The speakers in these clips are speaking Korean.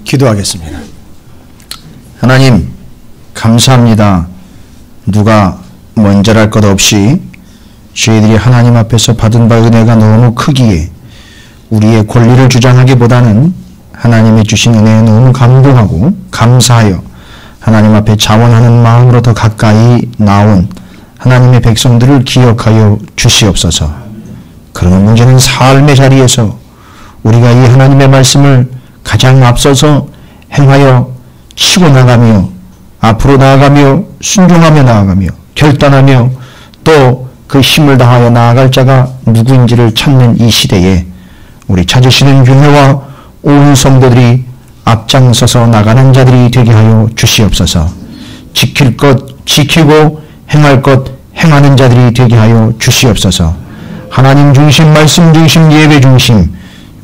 기도하겠습니다. 하나님, 감사합니다. 누가 먼저랄 것 없이 저희들이 하나님 앞에서 받은 바 은혜가 너무 크기에 우리의 권리를 주장하기보다는 하나님이 주신 은혜에 너무 감동하고 감사하여 하나님 앞에 자원하는 마음으로 더 가까이 나온 하나님의 백성들을 기억하여 주시옵소서. 그러나 문제는 삶의 자리에서 우리가 이 하나님의 말씀을 가장 앞서서 행하여 치고 나가며 앞으로 나아가며 순종하며 나아가며 결단하며 또 그 힘을 다하여 나아갈 자가 누구인지를 찾는 이 시대에 우리 찾으시는 교회와 온 성도들이 앞장서서 나가는 자들이 되게 하여 주시옵소서. 지킬 것 지키고 행할 것 행하는 자들이 되게 하여 주시옵소서. 하나님 중심, 말씀 중심, 예배 중심,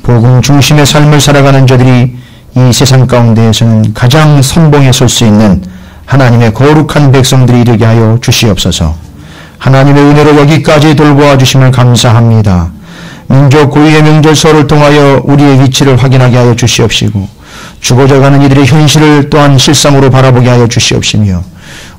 복음 중심의 삶을 살아가는 자들이 이 세상 가운데에서는 가장 선봉에 설 수 있는 하나님의 거룩한 백성들이 되게 하여 주시옵소서. 하나님의 은혜로 여기까지 돌보아 주심을 감사합니다. 민족 고유의 명절설을 통하여 우리의 위치를 확인하게 하여 주시옵시고 죽어져가는 이들의 현실을 또한 실상으로 바라보게 하여 주시옵시며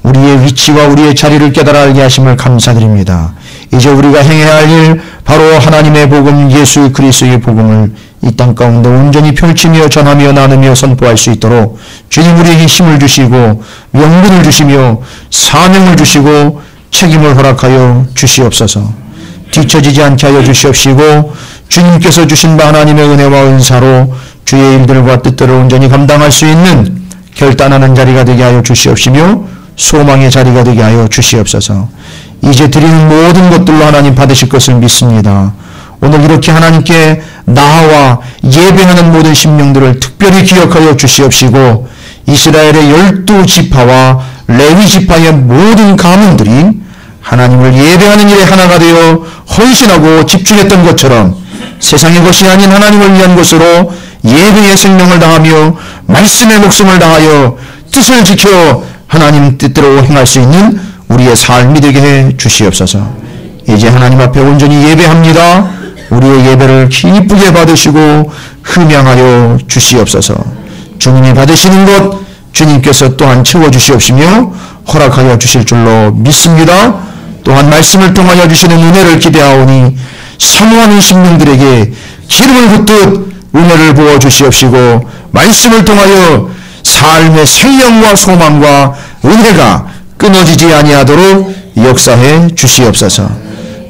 우리의 위치와 우리의 자리를 깨달아 알게 하심을 감사드립니다. 이제 우리가 행해야 할 일, 바로 하나님의 복음, 예수 그리스도의 복음을 이 땅 가운데 온전히 펼치며 전하며 나누며 선포할 수 있도록 주님 우리에게 힘을 주시고 명분을 주시며 사명을 주시고 책임을 허락하여 주시옵소서. 뒤처지지 않게 하여 주시옵시고 주님께서 주신 바 하나님의 은혜와 은사로 주의 일들과 뜻들을 온전히 감당할 수 있는 결단하는 자리가 되게 하여 주시옵시며 소망의 자리가 되게 하여 주시옵소서. 이제 드리는 모든 것들로 하나님 받으실 것을 믿습니다. 오늘 이렇게 하나님께 나와 예배하는 모든 심령들을 특별히 기억하여 주시옵시고 이스라엘의 12지파와 레위지파의 모든 가문들이 하나님을 예배하는 일에 하나가 되어 헌신하고 집중했던 것처럼 세상의 것이 아닌 하나님을 위한 것으로 예배의 생명을 다하며 말씀의 목숨을 다하여 뜻을 지켜 하나님 뜻대로 행할 수 있는 우리의 삶이 되게 해 주시옵소서. 이제 하나님 앞에 온전히 예배합니다. 우리의 예배를 기쁘게 받으시고 흠양하여 주시옵소서. 주님이 받으시는 것 주님께서 또한 채워주시옵시며 허락하여 주실 줄로 믿습니다. 또한 말씀을 통하여 주시는 은혜를 기대하오니 사모하는 심령들에게 기름을 붓듯 은혜를 부어주시옵시고 말씀을 통하여 삶의 생명과 소망과 은혜가 끊어지지 아니하도록 역사해 주시옵소서.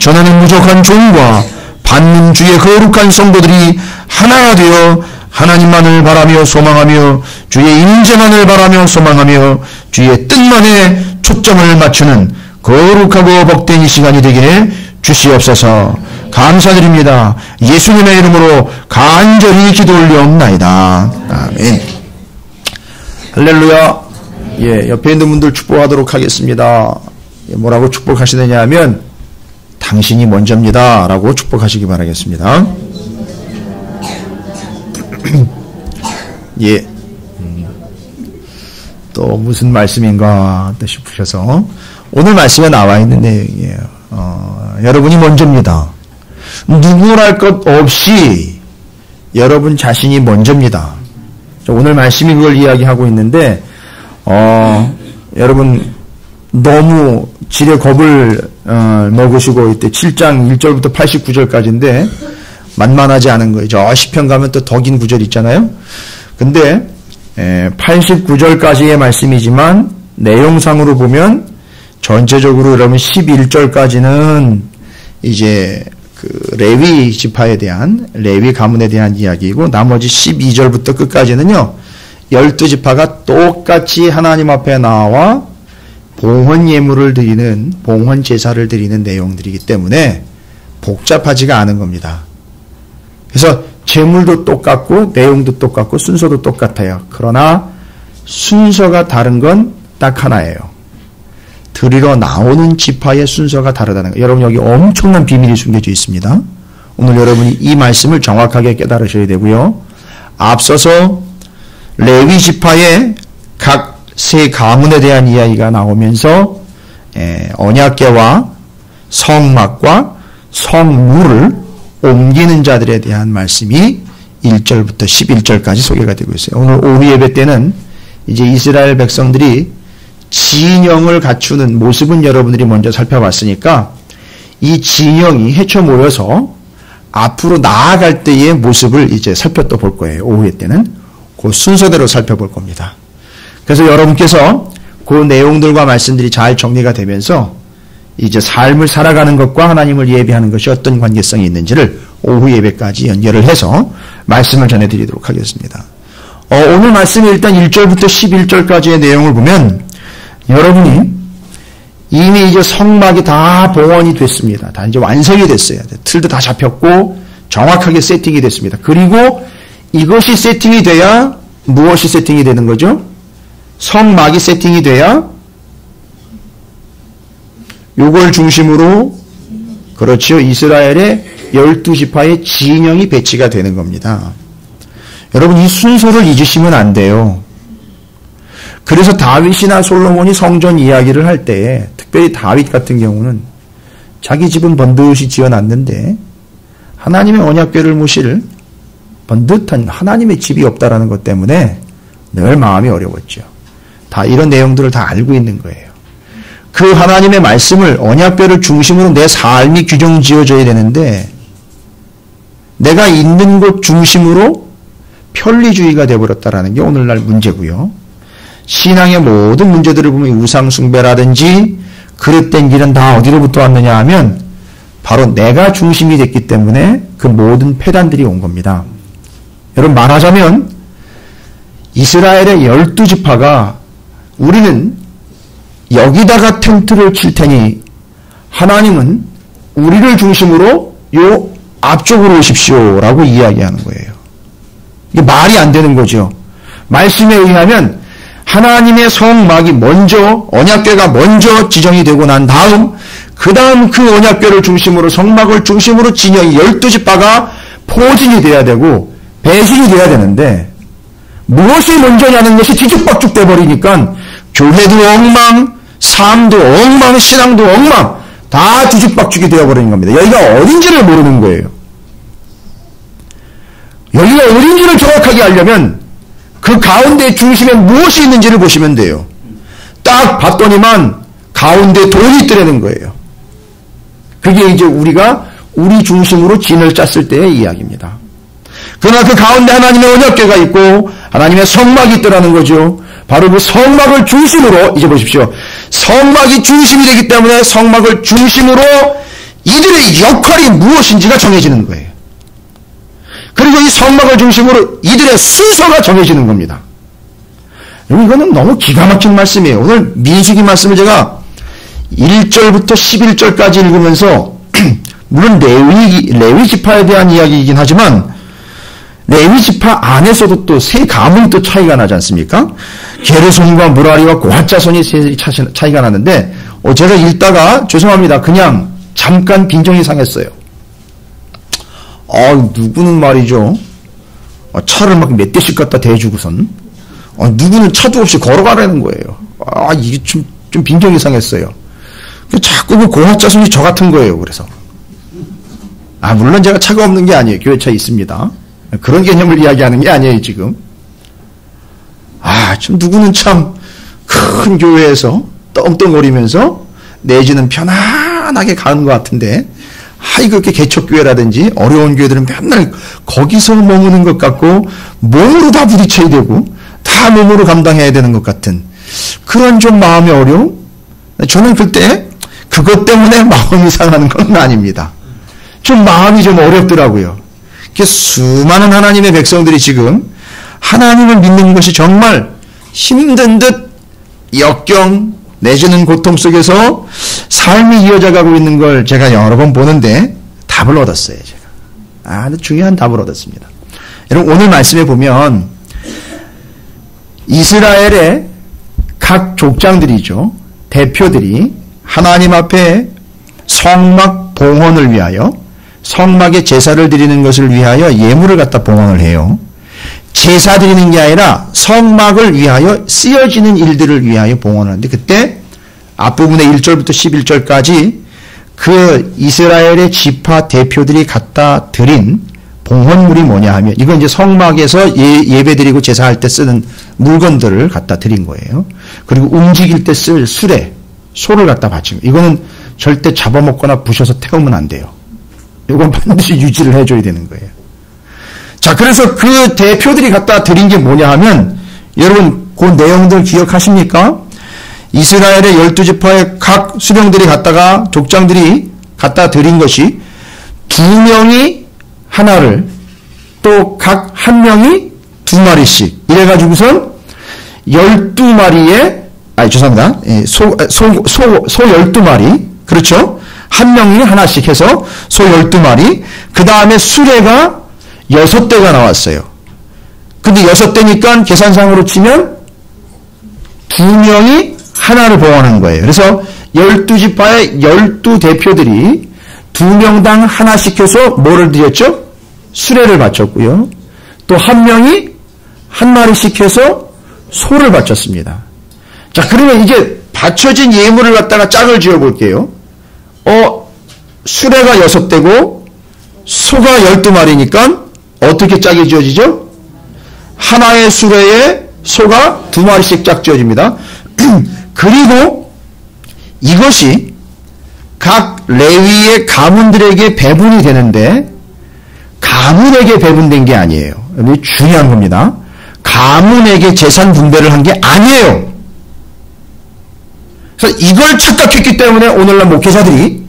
전하는 무족한 종과 받는 주의 거룩한 성도들이 하나가 되어 하나님만을 바라며 소망하며 주의 인재만을 바라며 소망하며 주의 뜻만에 초점을 맞추는 거룩하고 복된 이 시간이 되게 해 주시옵소서. 감사드립니다. 예수님의 이름으로 간절히 기도 올려옵나이다. 아멘. 할렐루야. 예, 옆에 있는 분들 축복하도록 하겠습니다. 뭐라고 축복하시느냐 하면 당신이 먼저입니다 라고 축복하시기 바라겠습니다. 예. 또 무슨 말씀인가 싶으셔서 오늘 말씀에 나와 있는 내용이에요. 여러분이 먼저입니다. 누구랄 것 없이 여러분 자신이 먼저입니다. 오늘 말씀이 그걸 이야기하고 있는데 여러분 너무 지레 겁을 먹으시고 이때 7장 1절부터 89절까지인데 만만하지 않은 거예요. 저 시편 가면 또 더 긴 구절 있잖아요. 근데 89절까지의 말씀이지만 내용상으로 보면 전체적으로 여러분 11절까지는 이제 그 레위 지파에 대한 레위 가문에 대한 이야기이고 나머지 12절부터 끝까지는요 12지파가 똑같이 하나님 앞에 나와 봉헌 예물을 드리는 봉헌 제사를 드리는 내용들이기 때문에 복잡하지가 않은 겁니다. 그래서 제물도 똑같고 내용도 똑같고 순서도 똑같아요. 그러나 순서가 다른 건 딱 하나예요. 드리러 나오는 지파의 순서가 다르다는 거예요. 여러분 여기 엄청난 비밀이 숨겨져 있습니다. 오늘 여러분이 이 말씀을 정확하게 깨달으셔야 되고요. 앞서서 레위 지파의 각 세 가문에 대한 이야기가 나오면서 언약궤와 성막과 성물을 옮기는 자들에 대한 말씀이 1절부터 11절까지 소개가 되고 있어요. 오늘 오후 예배 때는 이제 이스라엘 백성들이 진영을 갖추는 모습은 여러분들이 먼저 살펴봤으니까 이 진영이 헤쳐 모여서 앞으로 나아갈 때의 모습을 이제 살펴또 볼 거예요. 오후에 때는 그 순서대로 살펴볼 겁니다. 그래서 여러분께서 그 내용들과 말씀들이 잘 정리가 되면서 이제 삶을 살아가는 것과 하나님을 예배하는 것이 어떤 관계성이 있는지를 오후 예배까지 연결을 해서 말씀을 전해드리도록 하겠습니다. 오늘 말씀이 일단 1절부터 11절까지의 내용을 보면 여러분이 이미 이제 성막이 다 봉헌이 됐습니다. 다 이제 완성이 됐어요. 틀도 다 잡혔고 정확하게 세팅이 됐습니다. 그리고 이것이 세팅이 돼야 무엇이 세팅이 되는 거죠? 성막이 세팅이 돼야 요걸 중심으로 그렇죠. 이스라엘의 12지파의 진영이 배치가 되는 겁니다. 여러분 이 순서를 잊으시면 안 돼요. 그래서 다윗이나 솔로몬이 성전 이야기를 할 때 특별히 다윗 같은 경우는 자기 집은 번듯이 지어놨는데 하나님의 언약궤를 모실 번듯한 하나님의 집이 없다라는 것 때문에 늘 마음이 어려웠죠. 다 이런 내용들을 다 알고 있는 거예요. 그 하나님의 말씀을 언약궤를 중심으로 내 삶이 규정 지어져야 되는데 내가 있는 곳 중심으로 편리주의가 되어버렸다라는 게 오늘날 문제고요. 신앙의 모든 문제들을 보면 우상숭배라든지 그릇된 길은 다 어디로부터 왔느냐 하면 바로 내가 중심이 됐기 때문에 그 모든 폐단들이 온 겁니다. 여러분 말하자면 이스라엘의 12지파가 우리는 여기다가 텐트를 칠 테니 하나님은 우리를 중심으로 요 앞쪽으로 오십시오 라고 이야기하는 거예요. 이게 말이 안 되는 거죠. 말씀에 의하면 하나님의 성막이 먼저 언약궤가 먼저 지정이 되고 난 다음 그 다음 그 언약궤를 중심으로 성막을 중심으로 진영이 12지파가 포진이 돼야 되고 배신이 돼야 되는데 무엇이 먼저냐는 것이 뒤죽박죽 돼버리니까 교회도 엉망, 삶도 엉망, 신앙도 엉망 다 뒤죽박죽이 되어버리는 겁니다. 여기가 어딘지를 모르는 거예요. 여기가 어딘지를 정확하게 알려면 그 가운데 중심에 무엇이 있는지를 보시면 돼요. 딱 봤더니만 가운데 돈이 있더라는 거예요. 그게 이제 우리가 우리 중심으로 진을 짰을 때의 이야기입니다. 그러나 그 가운데 하나님의 언약궤가 있고 하나님의 성막이 있더라는 거죠. 바로 그 성막을 중심으로 이제 보십시오. 성막이 중심이 되기 때문에 성막을 중심으로 이들의 역할이 무엇인지가 정해지는 거예요. 그리고 이 성막을 중심으로 이들의 순서가 정해지는 겁니다. 이거는 너무 기가 막힌 말씀이에요. 오늘 민수기 말씀을 제가 1절부터 11절까지 읽으면서 물론 레위 지파에 대한 이야기이긴 하지만 레위 지파 안에서도 또 세 가문이 또 차이가 나지 않습니까? 게르손과 무라리와 고핫 자손이 차이가 나는데 제가 읽다가 죄송합니다. 그냥 잠깐 빈정이 상했어요. 누구는 말이죠. 차를 막 몇 대씩 갖다 대주고선 누구는 차도 없이 걸어가라는 거예요. 이게 좀 빈정이 상했어요. 자꾸 그 고핫 자손이 저 같은 거예요. 그래서 물론 제가 차가 없는 게 아니에요. 교회차 있습니다. 그런 개념을 이야기하는 게 아니에요, 지금. 좀 누구는 참 큰 교회에서 떵떵거리면서 내지는 편안하게 가는 것 같은데, 그렇게 개척교회라든지 어려운 교회들은 맨날 거기서 머무는 것 같고, 몸으로 다 부딪혀야 되고, 다 몸으로 감당해야 되는 것 같은 그런 좀 마음이 어려움? 저는 그때 그것 때문에 마음이 상하는 건 아닙니다. 좀 마음이 좀 어렵더라고요. 수많은 하나님의 백성들이 지금 하나님을 믿는 것이 정말 힘든 듯 역경 내지는 고통 속에서 삶이 이어져 가고 있는 걸 제가 여러 번 보는데 답을 얻었어요. 제가 아주 중요한 답을 얻었습니다. 여러분 오늘 말씀에 보면 이스라엘의 각 족장들이죠. 대표들이 하나님 앞에 성막 봉헌을 위하여 성막에 제사를 드리는 것을 위하여 예물을 갖다 봉헌을 해요. 제사 드리는 게 아니라 성막을 위하여 쓰여지는 일들을 위하여 봉헌을 하는데 그때 앞부분에 1절부터 11절까지 그 이스라엘의 지파 대표들이 갖다 드린 봉헌물이 뭐냐 하면 이건 이제 성막에서 예배드리고 제사할 때 쓰는 물건들을 갖다 드린 거예요. 그리고 움직일 때 쓸 수레, 소를 갖다 바친 거예요. 이거는 절대 잡아먹거나 부셔서 태우면 안 돼요. 이건 반드시 유지를 해줘야 되는 거예요. 자, 그래서 그 대표들이 갖다 드린 게 뭐냐 하면 여러분 그 내용들 기억하십니까? 이스라엘의 12지파의 각 수령들이 갖다가 족장들이 갖다 드린 것이 2명이 하나를 또 각 한 명이 2마리씩 이래가지고선 12마리의 죄송합니다. 소 12마리 그렇죠? 한 명이 하나씩 해서 소 12마리 그 다음에 수레가 6대가 나왔어요. 근데 6대니까 계산상으로 치면 2명이 하나를 봉헌한 거예요. 그래서 12지파의 12대표들이 2명당 하나씩 해서 뭐를 드렸죠? 수레를 바쳤고요. 또 한 명이 한 마리씩 해서 소를 바쳤습니다. 자, 그러면 이제 바쳐진 예물을 갖다가 짝을 지어 볼게요. 수레가 6대고 소가 12마리니까 어떻게 짝이 지어지죠? 하나의 수레에 소가 2마리씩 짝 지어집니다. 그리고 이것이 각 레위의 가문들에게 배분이 되는데 가문에게 배분된 게 아니에요. 중요한 겁니다. 가문에게 재산 분배를 한 게 아니에요. 그래서 이걸 착각했기 때문에 오늘날 목회자들이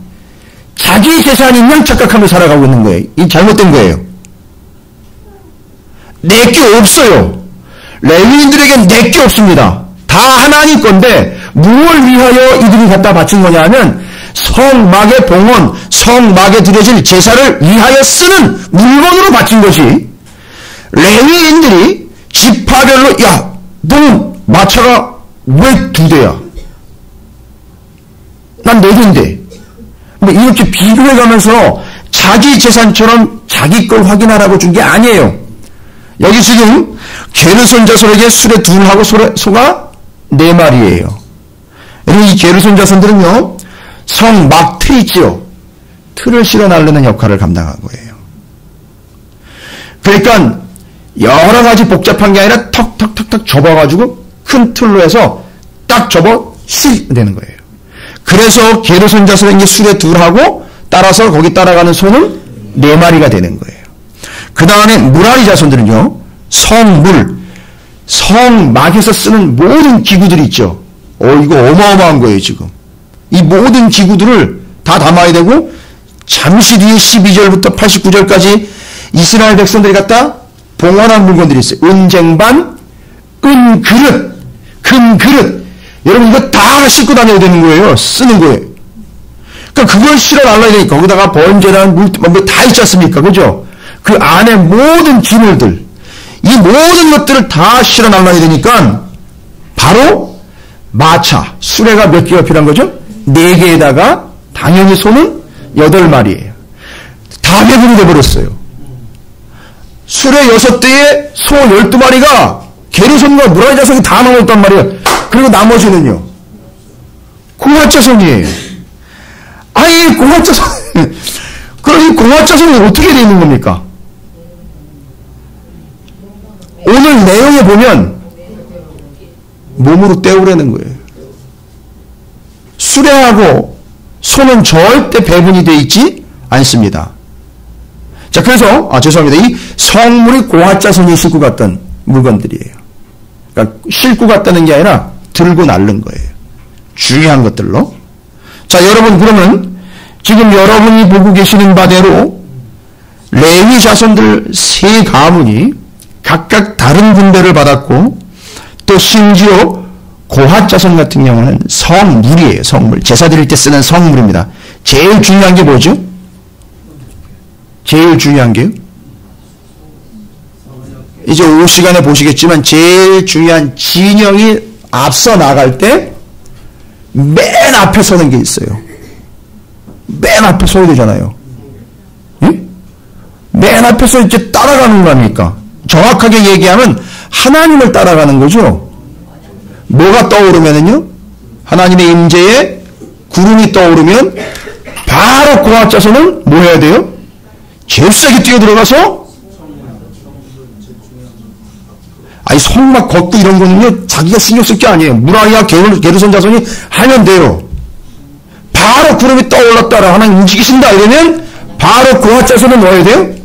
자기 재산인 양 착각하며 살아가고 있는 거예요. 이 잘못된 거예요. 내게 없어요. 레위인들에게는 내게 없습니다. 다 하나님 건데 무엇을 위하여 이들이 갖다 바친 거냐 하면 성막의 봉헌, 성막에 드려질 제사를 위하여 쓰는 물건으로 바친 것이 레위인들이 지파별로 야, 너는 마차가 왜 2대야? 난 4대인데. 뭐 이렇게 비교해가면서 자기 재산처럼 자기 걸 확인하라고 준 게 아니에요. 여기 지금 게르손 자손에게 수레 2하고 소가 4마리예요. 여러분 이 게르손 자손들은요 성막 틀 있지요. 틀을 실어 나르는 역할을 감당한 거예요. 그러니까 여러 가지 복잡한 게 아니라 턱턱턱턱 접어가지고 큰 틀로 해서 딱 접어 실되는 거예요. 그래서 게르손 자손에게 수레 2하고 따라서 거기 따라가는 소는 4마리가 되는 거예요. 그 다음에 무라리 자손들은요 성막에서 쓰는 모든 기구들이 있죠. 이거 어마어마한 거예요 지금. 이 모든 기구들을 다 담아야 되고 잠시 뒤에 12절부터 89절까지 이스라엘 백성들이 갖다 봉헌한 물건들이 있어요. 은쟁반, 은그릇, 금그릇. 여러분 이거 다 싣고 다녀야 되는 거예요. 쓰는 거예요. 그러니까 그걸 실어 날라야 되니까 거기다가 번제랑 물 다 있지 않습니까? 그죠? 그 안에 모든 기물들 이 모든 것들을 다 실어 날라야 되니까 바로 마차, 수레가 몇 개가 필요한 거죠? 4개에다가 당연히 소는 8마리예요. 다 배분이 돼버렸어요. 수레 6대에 소 12마리가 게르손과 무라리 자손이 다 넘었단 말이에요. 그리고 나머지는요. 고핫 자손이에요. 아니 고핫 자손 그럼 이 고핫 자손이 어떻게 되어 있는 겁니까? 오늘 내용에 보면 몸으로 때우라는 거예요. 수레하고 소는 절대 배분이 되어 있지 않습니다. 자, 그래서 죄송합니다. 이 성물이 고핫 자손이 싣고 갔던 물건들이에요. 그러니까 싣고 갔다는 게 아니라 들고 날른 거예요. 중요한 것들로. 자, 여러분 그러면 지금 여러분이 보고 계시는 바대로 레위 자손들 3가문이 각각 다른 분배를 받았고 또 심지어 고핫 자손 같은 경우는 성물이에요. 성물. 제사 드릴 때 쓰는 성물입니다. 제일 중요한 게 뭐죠? 제일 중요한 게요? 이제 오후 시간에 보시겠지만 제일 중요한 진영이 앞서 나갈 때 맨 앞에 서는 게 있어요. 맨 앞에 서야 되잖아요. 예? 맨 앞에서 이제 따라가는 거 아닙니까? 정확하게 얘기하면 하나님을 따라가는 거죠. 뭐가 떠오르면은요? 하나님의 임재에 구름이 떠오르면 바로 고핫 자손은 뭐 해야 돼요? 제일 세게 뛰어들어가서 아니 성막 걷고 이런 거는요 자기가 신경 쓸 게 아니에요. 무라리와 게르손 자손이 하면 돼요. 바로 구름이 떠올랐다라 하나님 움직이신다 이러면 바로 고핫 자손은 뭐 해야 돼요?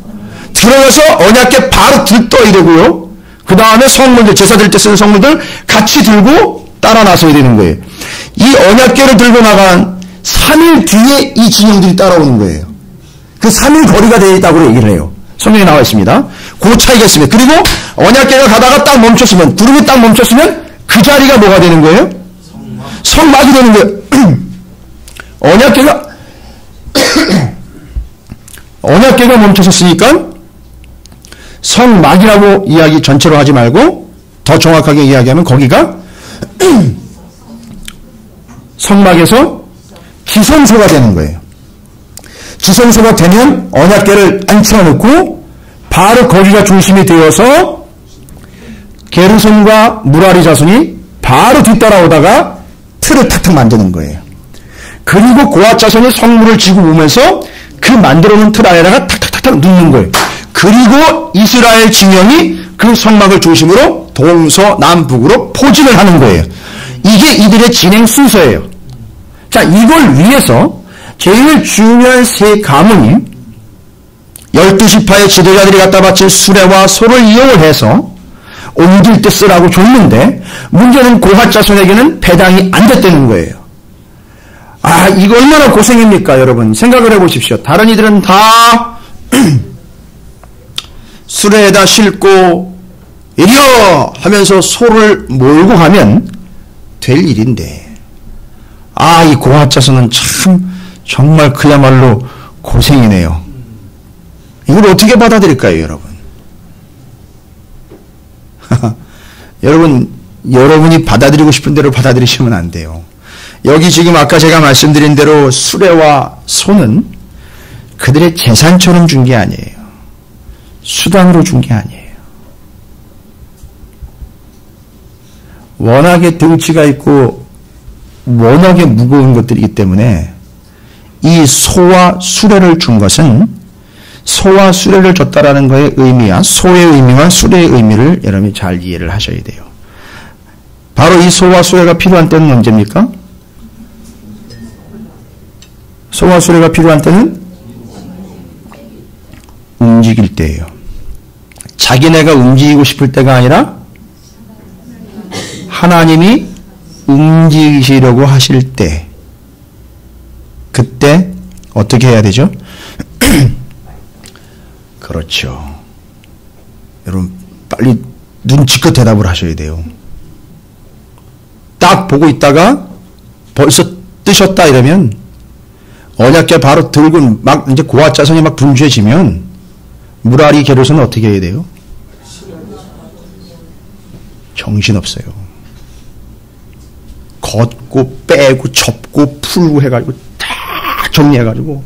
들어가서 언약궤 바로 들떠야 되고요. 그 다음에 성물들 제사 드릴 때 쓰는 성물들 같이 들고 따라 나서야 되는 거예요. 이 언약궤를 들고 나간 3일 뒤에 이 진영들이 따라오는 거예요. 그 3일 거리가 되어 있다고 얘기를 해요. 성경에 나와 있습니다. 그 차이가 있습니다. 그리고 언약궤가 가다가 딱 멈췄으면 구름이 딱 멈췄으면 그 자리가 뭐가 되는 거예요? 성막이 되는 거예요. 언약궤가 멈춰섰으니까 성막이라고 이야기 전체로 하지 말고 더 정확하게 이야기하면 거기가 성막에서 지성소가 되는 거예요. 지성소가 되면 언약궤를 앉혀놓고 바로 거기가 중심이 되어서 게르손과 무라리 자손이 바로 뒤따라오다가 틀을 탁탁 만드는 거예요. 그리고 고핫 자손이 성물을 지고 오면서 그 만들어놓은 틀 안에다가 탁탁탁탁 눕는 거예요. 그리고 이스라엘 진영이 그 성막을 중심으로 동서남북으로 포진을 하는 거예요. 이게 이들의 진행 순서예요. 자, 이걸 위해서 제일 중요한 세 가문이 12지파의 지도자들이 갖다 바친 수레와 소를 이용을 해서 옮길 때 쓰라고 줬는데 문제는 고핫 자손에게는 배당이 안 됐다는 거예요. 아, 이거 얼마나 고생입니까, 여러분? 생각을 해보십시오. 다른 이들은 다 수레에다 싣고 이리여 하면서 소를 몰고 가면 될 일인데, 아, 이 고핫 자손은 참 정말 그야말로 고생이네요. 이걸 어떻게 받아들일까요, 여러분? 여러분이 받아들이고 싶은 대로 받아들이시면 안 돼요. 여기 지금 아까 제가 말씀드린 대로 수레와 소는 그들의 재산처럼 준 게 아니에요. 수단으로 준 게 아니에요. 워낙에 덩치가 있고 워낙에 무거운 것들이기 때문에 이 소와 수레를 준 것은 소와 수레를 줬다라는 거의 의미야, 소의 의미와 수레의 의미를 여러분이 잘 이해를 하셔야 돼요. 바로 이 소와 수레가 필요한 때는 언제입니까? 소와 수레가 필요한 때는 움직일 때예요. 자기네가 움직이고 싶을 때가 아니라 하나님이 움직이시려고 하실 때, 그때 어떻게 해야 되죠? 그렇죠. 여러분 빨리 눈치껏 대답을 하셔야 돼요. 딱 보고 있다가 벌써 뜨셨다 이러면 언약궤 바로 들고 막 이제 고핫 자손이 막 분주해지면 무라리 게르손은 어떻게 해야 돼요? 정신없어요. 걷고 빼고 접고 풀고 해가지고 다 정리해가지고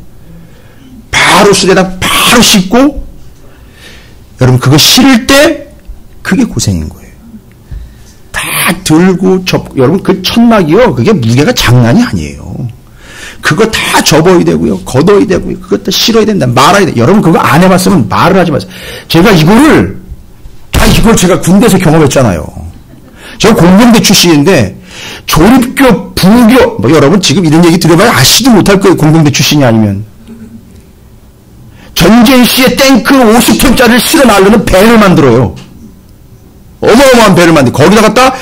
바로 수레다 바로 싣고, 여러분 그거 실을 때 그게 고생인 거예요. 다 들고 접고, 여러분 그 천막이요, 그게 무게가 장난이 아니에요. 그거 다 접어야 되고요, 걷어야 되고요, 그것도 실어야 된다, 말아야 돼. 여러분 그거 안 해봤으면 말을 하지 마세요. 제가 이걸 제가 군대에서 경험했잖아요. 제가 공병대 출신인데 조립교, 부교, 뭐 여러분 지금 이런 얘기 들어봐야 아시도 못할 거예요. 공병대 출신이 아니면. 전쟁 시에 탱크 50톤짜리를 실어 나르는 배를 만들어요. 어마어마한 배를 만들어. 거기다 갖다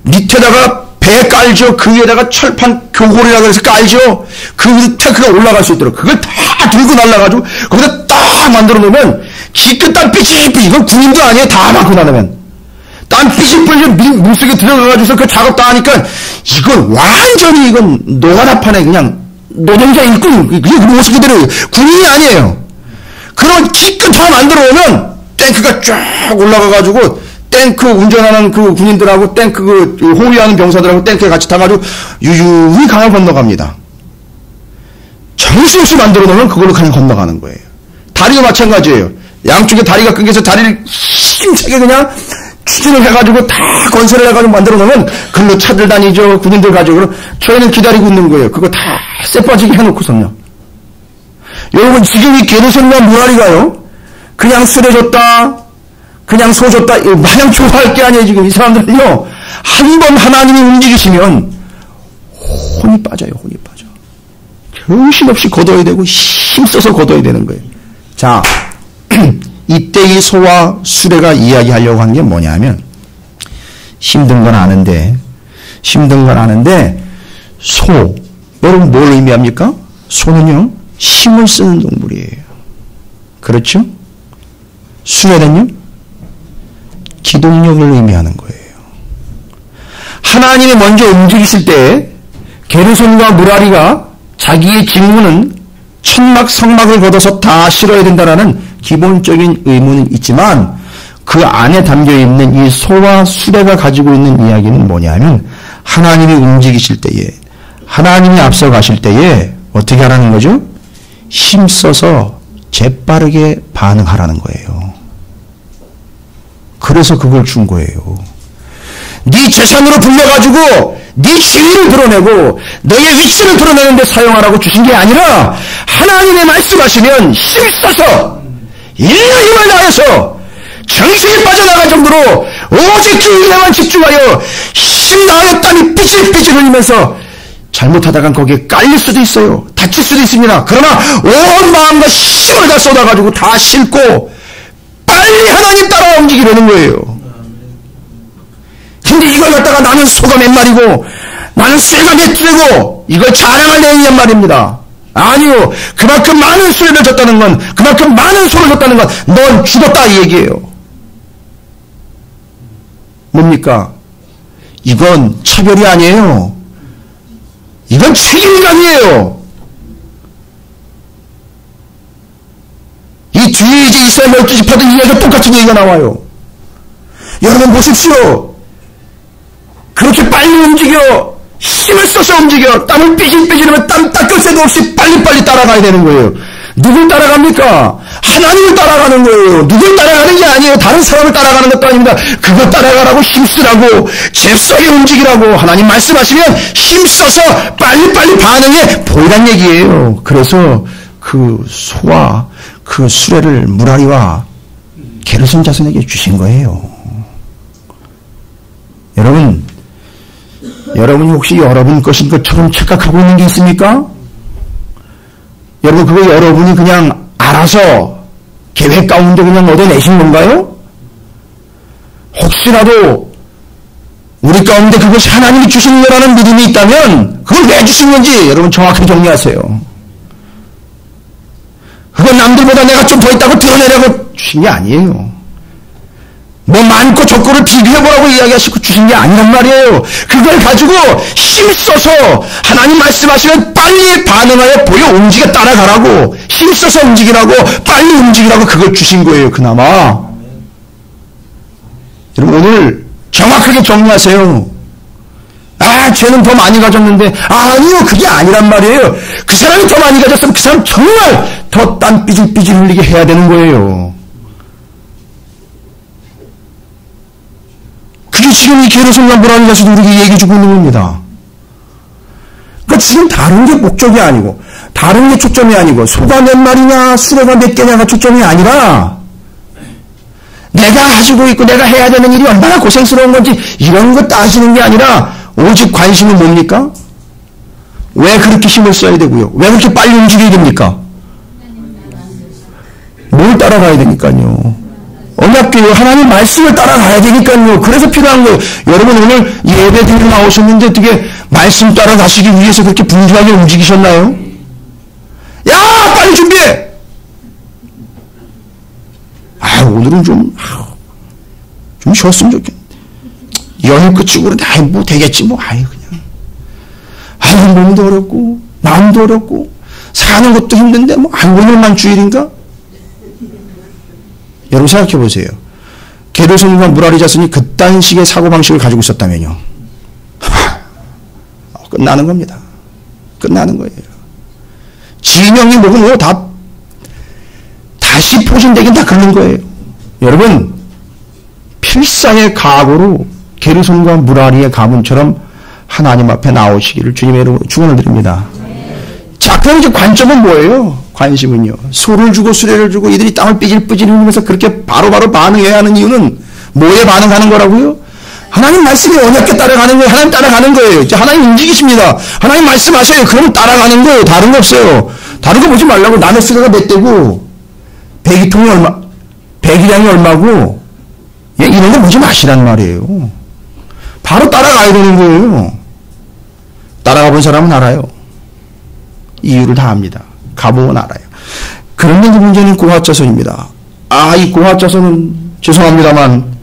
밑에다가 배 깔죠. 그 위에다가 철판 교골이라고 해서 깔죠. 그 위에 탱크가 올라갈 수 있도록 그걸 다 들고 날라가지고 거기다 딱 만들어 놓으면 기껏 땀 삐질삐질, 이건 군인도 아니에요. 다 막고 나면 땀 삐질삐질 물속에 들어가가지고서 그 작업 다 하니까 이건 완전히 이건 노가다판에 그냥 노동자 일꾼, 그게 그 모습 그대로 군인이 아니에요. 그런 기껏 다 만들어 오면 탱크가 쫙 올라가가지고 탱크 운전하는 그 군인들하고 탱크 그 호위하는 병사들하고 탱크에 같이 타가지고 유유히 강을 건너갑니다. 정신없이 만들어 놓으면 그걸로 그냥 건너가는 거예요. 다리도 마찬가지예요. 양쪽에 다리가 끊겨서 다리를 힘차게 그냥 추진을 해가지고 다 건설을 해가지고 만들어 놓으면 글로 차들 다니죠. 군인들 가지고. 그럼 저희는 기다리고 있는 거예요. 그거 다 쎄 빠지게 해놓고선요. 여러분 지금 이 게르손과 무라리가요, 그냥 쓰러졌다, 그냥 소 줬다 마냥 좋아할 게 아니에요. 지금 이 사람들은요, 한 번 하나님이 움직이시면 혼이 빠져요. 혼이 빠져. 정신없이 걷어야 되고 힘써서 걷어야 되는 거예요. 자, 이때 이 소와 수레가 이야기하려고 하는 게 뭐냐면, 힘든 건 아는데 소, 여러분 뭘 의미합니까? 소는요, 힘을 쓰는 동물이에요. 그렇죠? 수레는요, 기동력을 의미하는 거예요. 하나님이 먼저 움직이실 때 게르손과 무라리가 자기의 직무는 천막 성막을 걷어서 다 실어야 된다라는 기본적인 의무는 있지만, 그 안에 담겨있는 이 소와 수레가 가지고 있는 이야기는 뭐냐면, 하나님이 움직이실 때에, 하나님이 앞서 가실 때에 어떻게 하라는 거죠? 힘써서 재빠르게 반응하라는 거예요. 그래서 그걸 준 거예요. 네 재산으로 불려가지고 네 지위를 드러내고 너의 위치를 드러내는데 사용하라고 주신 게 아니라, 하나님의 말씀하시면 힘써서 인류 힘을 다해서 정신이 빠져나갈 정도로 오직 주 일에만 집중하여 힘 다하여 땀이 삐질삐질 흘리면서, 잘못하다간 거기에 깔릴 수도 있어요. 다칠 수도 있습니다. 그러나 온 마음과 힘을 다 쏟아가지고 다 싣고 빨리 하나님 따라 움직이려는 거예요. 근데 이걸 갖다가 나는 소가 몇 마리고 나는 쇠가 몇 줄이고 이걸 자랑할 내용이란 말입니다. 아니요. 그만큼 많은 수레를 줬다는 건, 그만큼 많은 소를 줬다는 건 넌 죽었다 이 얘기예요. 뭡니까? 이건 차별이 아니에요. 이건 책임감이에요. 이 뒤에 이제 이스라엘 12지파도 이야기가 똑같은 얘기가 나와요. 여러분 보십시오. 그렇게 빨리 움직여, 힘을 써서 움직여, 땀을 삐질삐질하면 땀 닦을 새도 없이 빨리빨리 따라가야 되는 거예요. 누굴 따라갑니까? 하나님을 따라가는 거예요. 누굴 따라가는 게 아니에요. 다른 사람을 따라가는 것도 아닙니다. 그거 따라가라고 힘쓰라고, 잽싸게 움직이라고 하나님 말씀하시면 힘써서 빨리빨리 반응해 보이란 얘기예요. 그래서 그 소와 그 수레를 무라리와 게르손 자손에게 주신 거예요. 여러분이 혹시 여러분 것인 것처럼 착각하고 있는 게 있습니까? 여러분, 그거 여러분이 그냥 알아서 계획 가운데 그냥 얻어내신 건가요? 혹시라도 우리 가운데 그것이 하나님이 주시는 거라는 믿음이 있다면 그걸 왜 주신 건지 여러분 정확히 정리하세요. 그건 남들보다 내가 좀 더 있다고 드러내려고 주신 게 아니에요. 뭐 많고 적고를 비교해보라고 이야기하시고 주신 게 아니란 말이에요. 그걸 가지고 힘써서 하나님 말씀하시면 빨리 반응하여 보여 움직여 따라가라고, 힘써서 움직이라고, 빨리 움직이라고 그걸 주신 거예요. 그나마. 여러분 오늘 정확하게 정리하세요. 아, 쟤는 더 많이 가졌는데, 아니요, 그게 아니란 말이에요. 그 사람이 더 많이 가졌으면 그 사람 정말 더 땀 삐질삐질 흘리게 해야 되는 거예요. 그게 지금 이 게르손과 무라리 자손이 우리에게 얘기해 주고 있는 겁니다. 그러니까 지금 다른 게 목적이 아니고, 다른 게 초점이 아니고, 소가 몇 마리냐, 수레가 몇 개냐가 초점이 아니라, 내가 가지고 있고 내가 해야 되는 일이 얼마나 고생스러운 건지 이런 거 따지는 게 아니라, 오직 관심은 뭡니까? 왜 그렇게 힘을 써야 되고요? 왜 그렇게 빨리 움직여야 됩니까? 뭘 따라가야 되니까요? 언약궤 하나님 말씀을 따라가야 되니까요. 그래서 필요한 거예요. 여러분 오늘 예배 드리러 나오셨는데 어떻게 말씀 따라가시기 위해서 그렇게 분주하게 움직이셨나요? 야, 빨리 준비해! 오늘은 좀 쉬었으면 좋겠는데. 연휴 끝이고 그런데 뭐 되겠지 뭐. 그냥 몸도 어렵고 마음도 어렵고 사는 것도 힘든데 뭐 오늘만 주일인가? 여러분 생각해 보세요. 게르손과 무라리 자손이 그딴 식의 사고방식을 가지고 있었다면요. 끝나는 겁니다. 끝나는 거예요. 진영이 뭐고 뭐 다시 포진되긴 다 그런 거예요. 여러분 필사의 각오로 게르손과 무라리의 가문처럼 하나님 앞에 나오시기를 주님의 이름으로 축원을 드립니다. 자, 그럼 이제 관점은 뭐예요? 관심은요. 소를 주고 수레를 주고 이들이 땅을 삐질삐질 흘리면서 그렇게 바로바로 반응해야 하는 이유는 뭐에 반응하는 거라고요? 하나님 말씀에 언약궤 따라가는 거예요. 하나님 따라가는 거예요. 이제 하나님 움직이십니다. 하나님 말씀하세요. 그러면 따라가는 거예요. 다른 거 없어요. 다른 거 보지 말라고. 남의 수레가 몇 대고 배기통이 얼마, 배기량이 얼마고, 예, 이런 거 보지 마시란 말이에요. 바로 따라가야 되는 거예요. 따라가 본 사람은 알아요. 이유를 다 압니다. 가보면 알아요. 그런데 그 문제는 고핫자손입니다. 아, 이 고핫자손은 죄송합니다만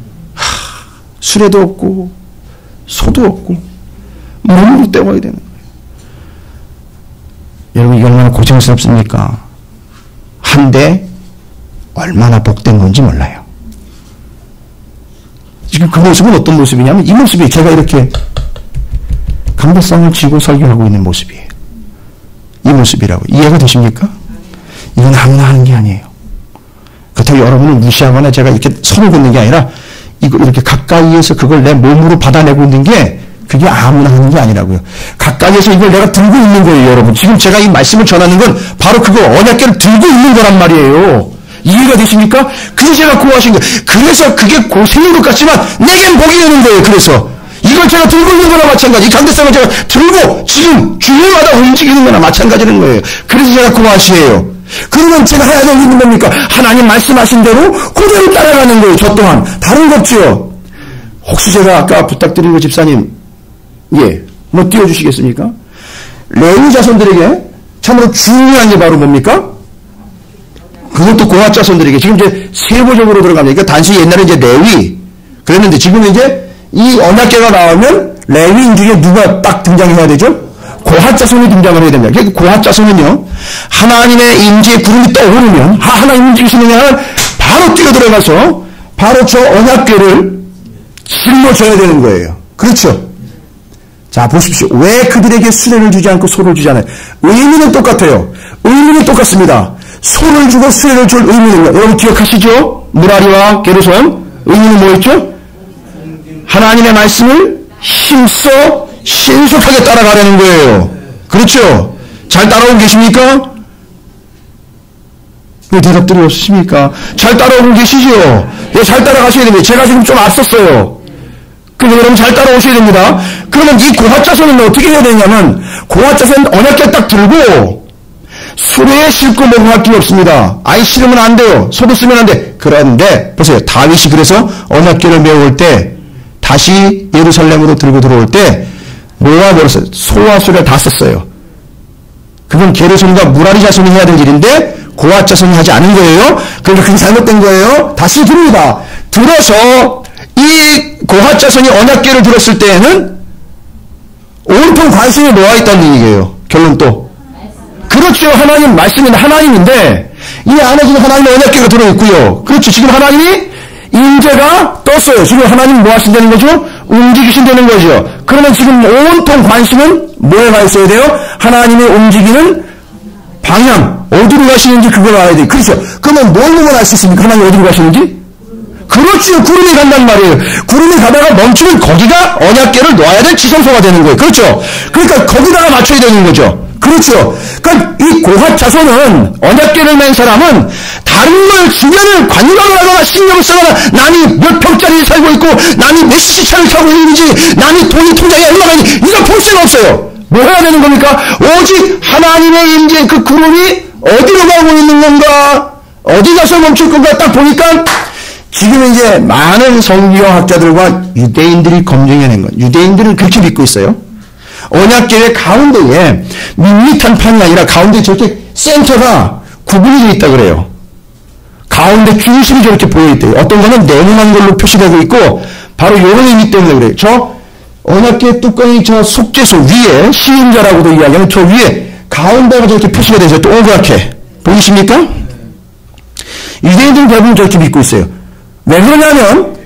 수레도 없고 소도 없고 몸으로 때워야 되는 거예요. 여러분 이게 얼마나 고생스럽습니까? 한데 얼마나 복된 건지 몰라요. 지금 그 모습은 어떤 모습이냐면 이 모습이 제가 이렇게 강대상을 쥐고 설교하고 있는 모습이에요. 이 모습이라고. 이해가 되십니까? 이건 아무나 하는 게 아니에요. 그렇다고 여러분을 무시하거나 제가 이렇게 손을 긋는 게 아니라 이거 이렇게 가까이에서 그걸 내 몸으로 받아내고 있는 게 그게 아무나 하는 게 아니라고요. 가까이에서 이걸 내가 들고 있는 거예요, 여러분. 지금 제가 이 말씀을 전하는 건 바로 그거 언약궤를 들고 있는 거란 말이에요. 이해가 되십니까? 그래서 제가 구하신 거예요. 그래서 그게 고생인 것 같지만 내겐 복이 되는 거예요. 그래서 이걸 제가 들고 있는 거나 마찬가지. 이 강대상을 제가 들고 지금 균형마다 움직이는 거나 마찬가지는 거예요. 그래서 제가 구하시에요. 그러면 제가 해야 될 일은 뭡니까? 하나님 말씀하신 대로 그대로 따라가는 거예요. 저 또한. 다른 거 없지요. 혹시 제가 아까 부탁드린 거 집사님, 예, 뭐 띄워주시겠습니까? 레위 자손들에게 참으로 중요한 게 바로 뭡니까? 그것도 고핫 자손들에게 지금 이제 세부적으로 들어가니까 단순히 옛날에 이제 레위 그랬는데 지금 이제 이 언약궤가 나오면 레위인 중에 누가 딱 등장해야 되죠? 고핫 자손이 등장을 해야 됩니다. 그러니까 고핫 자손은요, 하나님의 임재의 구름이 떠오르면 하나님 움직이시는 한 바로 뛰어들어가서 바로 저 언약궤를 짊어져야 되는 거예요. 그렇죠? 자, 보십시오. 왜 그들에게 수레를 주지 않고 소를 주지 않아요? 의미는 똑같아요. 의미는 똑같습니다. 소를 주고 수레를 줄 의미는 여러분 기억하시죠? 무라리와 게르손 의미는 뭐였죠? 하나님의 말씀을 힘써 신속하게 따라가려는 거예요. 그렇죠? 잘 따라오고 계십니까? 왜 대답들이 없으십니까? 잘 따라오고 계시죠? 예, 잘 따라가셔야 됩니다. 제가 지금 좀 앞섰어요. 그래서 여러분 잘 따라오셔야 됩니다. 그러면 이 고핫자손은 어떻게 해야 되냐면 고핫자손은 언약궤 딱 들고 수레에 싣고 먹어갈 필요 없습니다. 아이 실으면 안 돼요. 소도 쓰면 안 돼. 그런데 보세요. 다윗이 그래서 언약궤를 메워올 때 다시 예루살렘으로 들고 들어올 때 모아버렸어요. 소와 수레를 다 썼어요. 그건 게르손과 무라리 자손이 해야 될 일인데 고핫 자손이 하지 않은 거예요. 그러니까 그게 잘못된 거예요. 다시 들읍니다. 들어서 이 고핫 자손이 언약궤를 들었을 때에는 온통 관심이 놓아있다는 얘기예요. 결론 또. 그렇죠. 하나님 말씀은 하나님인데 이 안에 지금 하나님의 언약궤가 들어있고요. 그렇죠. 지금 하나님이 임재가 떴어요. 지금 하나님 뭐 하신다는 거죠? 움직이신다는 거죠. 그러면 지금 온통 관심은 뭐에 가 있어야 돼요? 하나님의 움직이는 방향, 어디로 가시는지 그걸 알아야 돼요. 그렇죠. 그러면 뭘 보면 알 수 있습니까? 하나님 어디로 가시는지? 그렇죠. 구름이 간단 말이에요. 구름이 가다가 멈추면 거기가 언약궤를 놓아야 될 지성소가 되는 거예요. 그렇죠. 그러니까 거기다가 맞춰야 되는 거죠. 그렇죠. 그러니까 이 고핫 자손은 언약궤를 맨 사람은 다른 걸 주변을 관광을 하거나 신경을 쓰거나 남이 몇 평짜리 살고 있고 남이 몇 시차를 타고 있는지 남이 돈이 통장에 얼마나 있는지 이거 볼 수가 없어요. 뭐 해야 되는 겁니까? 오직 하나님의 임재 그 구름이 어디로 가고 있는 건가? 어디 가서 멈출 건가? 딱 보니까 지금 이제 많은 성경학자들과 유대인들이 검증해낸 건 유대인들은 그렇게 믿고 있어요. 언약궤의 가운데에 밋밋한 판이 아니라 가운데 저렇게 센터가 구분이 되어 있다 그래요. 가운데 중심이 저렇게 보여있대요. 어떤 거는 네모난 걸로 표시되고 있고 바로 이런 의미 때문에 그래요. 저 언약궤 뚜껑이 저 속죄소 위에 시인자라고도 이야기하는 저 위에 가운데가 저렇게 표시가 되죠. 동그랗게 보이십니까? 유대인들은 대부분 저렇게 믿고 있어요. 왜 그러냐면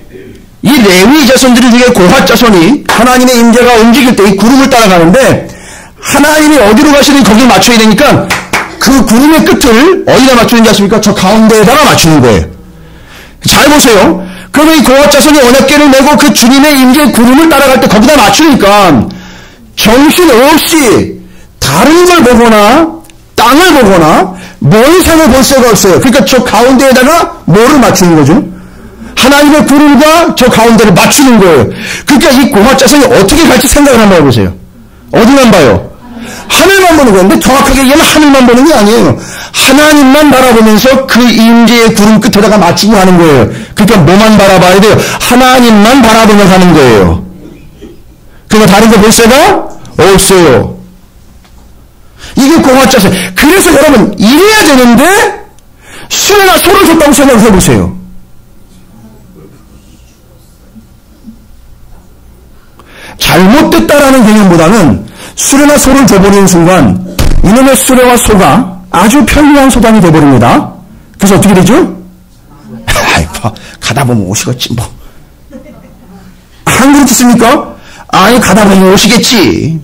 이 레위 자손들 중에 고핫 자손이 하나님의 임재가 움직일 때 이 구름을 따라가는데 하나님이 어디로 가시는 거기에 맞춰야 되니까 그 구름의 끝을 어디다 맞추는지 아십니까? 저 가운데에다가 맞추는 거예요. 잘 보세요. 그러면 이 고핫 자손이 언약궤를 메고 그 주님의 임재 구름을 따라갈 때 거기다 맞추니까 정신없이 다른 걸 보거나 땅을 보거나 뭘 상을 볼 수가 없어요. 그러니까 저 가운데에다가 뭐를 맞추는 거죠? 하나님의 구름과 저 가운데를 맞추는 거예요. 그러니까 이 고화자손이 어떻게 갈지 생각을 한번 해보세요. 어디만 봐요? 하늘만 보는 거예요. 근데 정확하게 얘는 하늘만 보는 게 아니에요. 하나님만 바라보면서 그 임재의 구름 끝에다가 맞추고 하는 거예요. 그러니까 뭐만 바라봐야 돼요? 하나님만 바라보면서 하는 거예요. 그러니까 다른 거 볼 수가 없어요. 이게 고화자손. 그래서 여러분 이래야 되는데 수레가 소를 줬다고 생각을 해보세요. 잘못됐다라는 개념보다는 수레나 소를 줘버리는 순간 이놈의 수레와 소가 아주 편리한 소단이 돼버립니다. 그래서 어떻게 되죠? 아이고 가다 보면 오시겠지 뭐. 안 그렇습니까? 아니 가다 보면 오시겠지.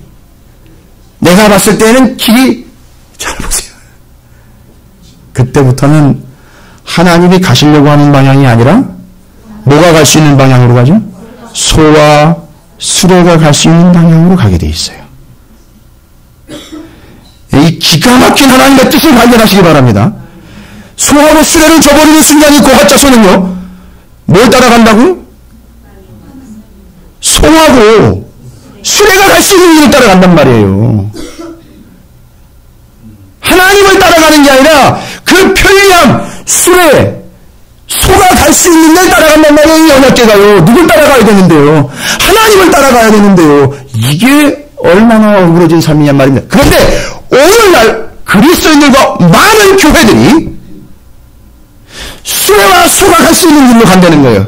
내가 봤을 때는 길이 잘 보세요. 그때부터는 하나님이 가시려고 하는 방향이 아니라 뭐가 갈 수 있는 방향으로 가죠? 소와 수레가 갈 수 있는 방향으로 가게 돼 있어요. 이 기가 막힌 하나님의 뜻을 발견하시기 바랍니다. 소하고 수레를 줘버리는 순간 이 고화자손은요, 뭘 따라간다고요? 소하고 수레가 갈 수 있는 길을 따라간단 말이에요. 하나님을 따라가는 게 아니라 그 편리함, 수레, 소가 갈 수 있는 데 따라간단 말이에요. 이 언약궤가요. 누굴 따라가야 되는데요? 하나님을 따라가야 되는데요. 이게 얼마나 어그러진 삶이냔 말입니다. 그런데 오늘날 그리스도인들과 많은 교회들이 수레와 소가 갈 수 있는 길로 간다는 거예요.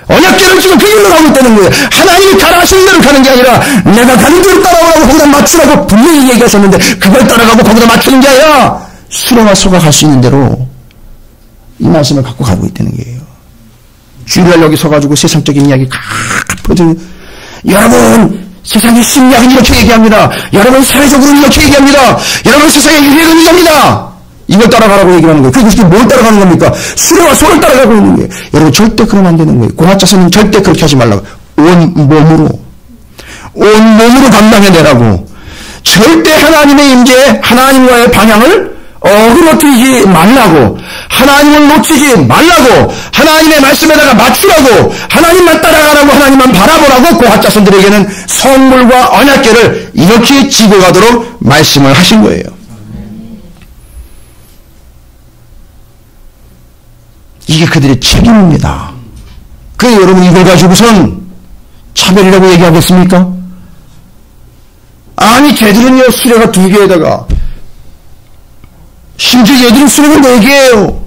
언약궤를 지금 그 길로 가고 있다는 거예요. 하나님이 가라 하시는 대로 가는 게 아니라 내가 가는 대로 따라오라고 거기다 맞추라고 분명히 얘기하셨는데 그걸 따라가고 거기다 맞추는 게 아니라 수레와 소가 갈 수 있는 대로 이 말씀을 갖고 가고 있다는 거예요. 주일날 여기 서가지고 세상적인 이야기 퍼지는 여러분 세상의 심리학은 이렇게 얘기합니다. 여러분 사회적으로는 이렇게 얘기합니다. 여러분 세상의 유행은 이겁니다. 이걸 따라가라고 얘기를 하는 거예요. 그리고 뭘 따라가는 겁니까? 수레와 소를 따라가고 있는 거예요. 여러분 절대 그러면 안 되는 거예요. 고화자손은 절대 그렇게 하지 말라고. 온 몸으로 감당해내라고. 절대 하나님의 임재, 하나님과의 방향을 어그러뜨리지 말라고. 하나님을 놓치지 말라고. 하나님의 말씀에다가 맞추라고. 하나님만 따라가라고. 하나님만 바라보라고. 고화자손들에게는 선물과 언약궤를 이렇게 지고 가도록 말씀을 하신 거예요. 이게 그들의 책임입니다. 그래 여러분 이걸 가지고선 차별이라고 얘기하겠습니까? 아니 걔들은요 수레가 2개에다가 심지어 얘들은 수레가 4개예요.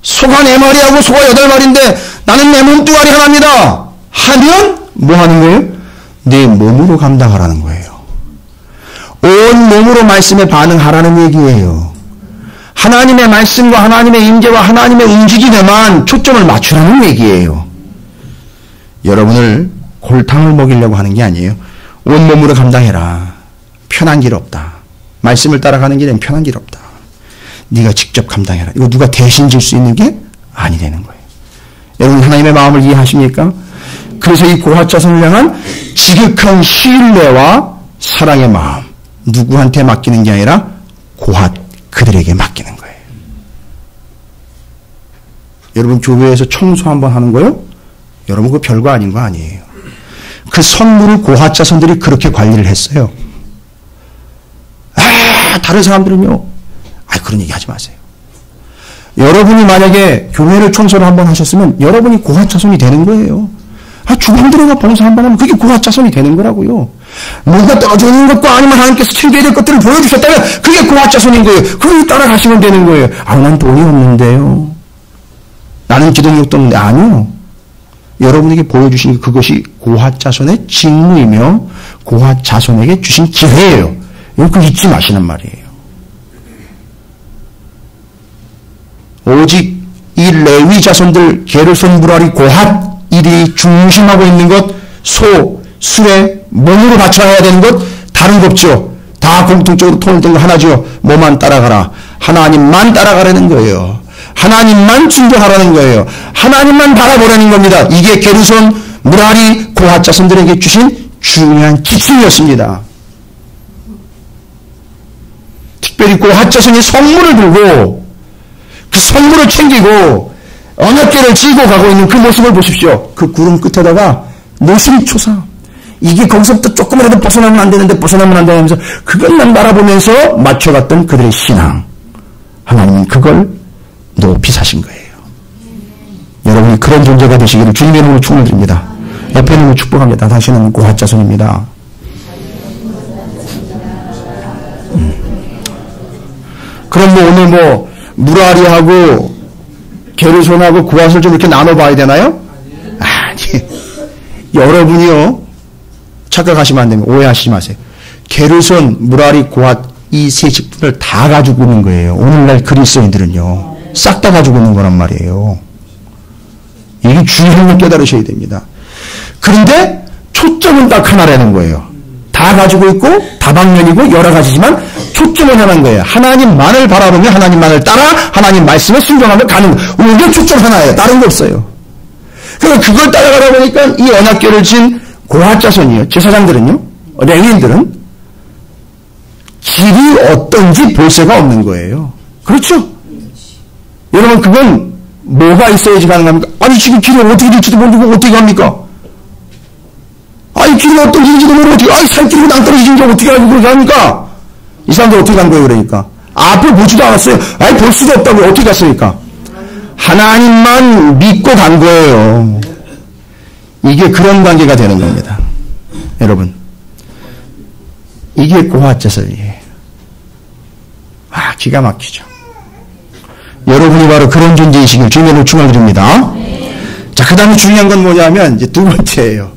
소가 4마리하고 소가 8마리인데 나는 내 몸뚱아리 하나입니다. 하면 뭐 하는 거예요? 내 몸으로 감당하라는 거예요. 온 몸으로 말씀에 반응하라는 얘기예요. 하나님의 말씀과 하나님의 임재와 하나님의 움직임에만 초점을 맞추라는 얘기예요. 여러분을 골탕을 먹이려고 하는 게 아니에요. 온몸으로 감당해라. 편한 길 없다. 말씀을 따라가는 길엔 편한 길 없다. 네가 직접 감당해라. 이거 누가 대신 질 수 있는 게 아니 되는 거예요. 여러분 하나님의 마음을 이해하십니까? 그래서 이 고화자손을 향한 지극한 신뢰와 사랑의 마음 누구한테 맡기는 게 아니라 고핫 그들에게 맡기는 거예요. 여러분 교회에서 청소 한번 하는 거요? 여러분 그거 별거 아닌 거 아니에요. 그 선물을 고핫자손들이 그렇게 관리를 했어요. 다른 사람들은요. 그런 얘기 하지 마세요. 여러분이 만약에 교회를 청소를 한번 하셨으면 여러분이 고핫자손이 되는 거예요. 주방 들어가 봉사 한번 하면 그게 고핫자손이 되는 거라고요. 뭔가 떨어져 있는 것과 아니면 하나님께서 챙겨야 될 것들을 보여주셨다면 그게 고핫자손인 거예요. 그걸 따라가시면 되는 거예요. 난 돈이 없는데요. 나는 기도력도 없는데. 아니요. 여러분에게 보여주신 그것이 고핫자손의 직무이며 고핫자손에게 주신 기회예요. 이거 잊지 마시는 말이에요. 오직 이 레위 자손들 게르손 무라리 고핫 일이 중심하고 있는 것, 소, 수레, 몸으로 바쳐야 되는 것 다른 거 없죠. 다 공통적으로 통일된 거 하나죠. 뭐만 따라가라. 하나님만 따라가라는 거예요. 하나님만 순종하라는 거예요. 하나님만 바라보라는 겁니다. 이게 게르손 무라리 고핫 자손들에게 주신 중요한 기침이었습니다. 특별히 고핫 자손이 성물을 들고 그 성물을 챙기고 언약궤를 지고 가고 있는 그 모습을 보십시오. 그 구름 끝에다가 노심초사. 이게 거기서부터 조금이라도 벗어나면 안 되는데 벗어나면 안 되면서 그것만 바라보면서 맞춰갔던 그들의 신앙. 하나님은 그걸 높이 사신 거예요. 여러분이 그런 존재가 되시기를 주님의 이름으로 축원드립니다. 옆에 있는 걸 축복합니다. 당신은 고핫 자손입니다. 그럼 오늘 무라리하고 게르손하고 고핫을 좀 이렇게 나눠봐야 되나요? 아니. 여러분이요. 착각하시면 안 됩니다. 오해하시지 마세요. 게르손, 무라리, 고핫 이 세 직분을 다 가지고 있는 거예요. 오늘날 그리스도인들은요. 싹 다 가지고 있는 거란 말이에요. 이게 중요한 걸 깨달으셔야 됩니다. 그런데 초점은 딱 하나라는 거예요. 다 가지고 있고 다방면이고 여러 가지지만 초점은 하나인 거예요. 하나님만을 바라보며 하나님만을 따라 하나님 말씀에 순종하며 가는 거예요. 이게 초점 하나예요. 다른 거 없어요. 그러니까 그걸 따라가다 보니까 이 언약궤를 진 고핫 자손이요. 제사장들은요. 레위인들은 길이 어떤지 볼 새가 없는 거예요. 그렇죠? 여러분 그건 뭐가 있어야지 가능합니까? 아니 지금 길이 어떻게 될지도 모르고 어떻게 합니까? 아니 길이 어떤 길인지도 모르고 어떻게 산길이고 낭떠러지인지 어떻게 알고 그렇게 합니까? 이 사람들 어떻게 간 거예요 그러니까? 앞을 보지도 않았어요. 아니 볼 수도 없다고 어떻게 갔습니까? 하나님만 믿고 간 거예요. 이게 그런 관계가 되는 겁니다. 여러분 이게 고핫 자손이에요. 기가 막히죠. 여러분이 바로 그런 존재이시길 주님으로 축원드립니다. 자, 그 다음에 중요한 건 뭐냐면 이제 두 번째예요.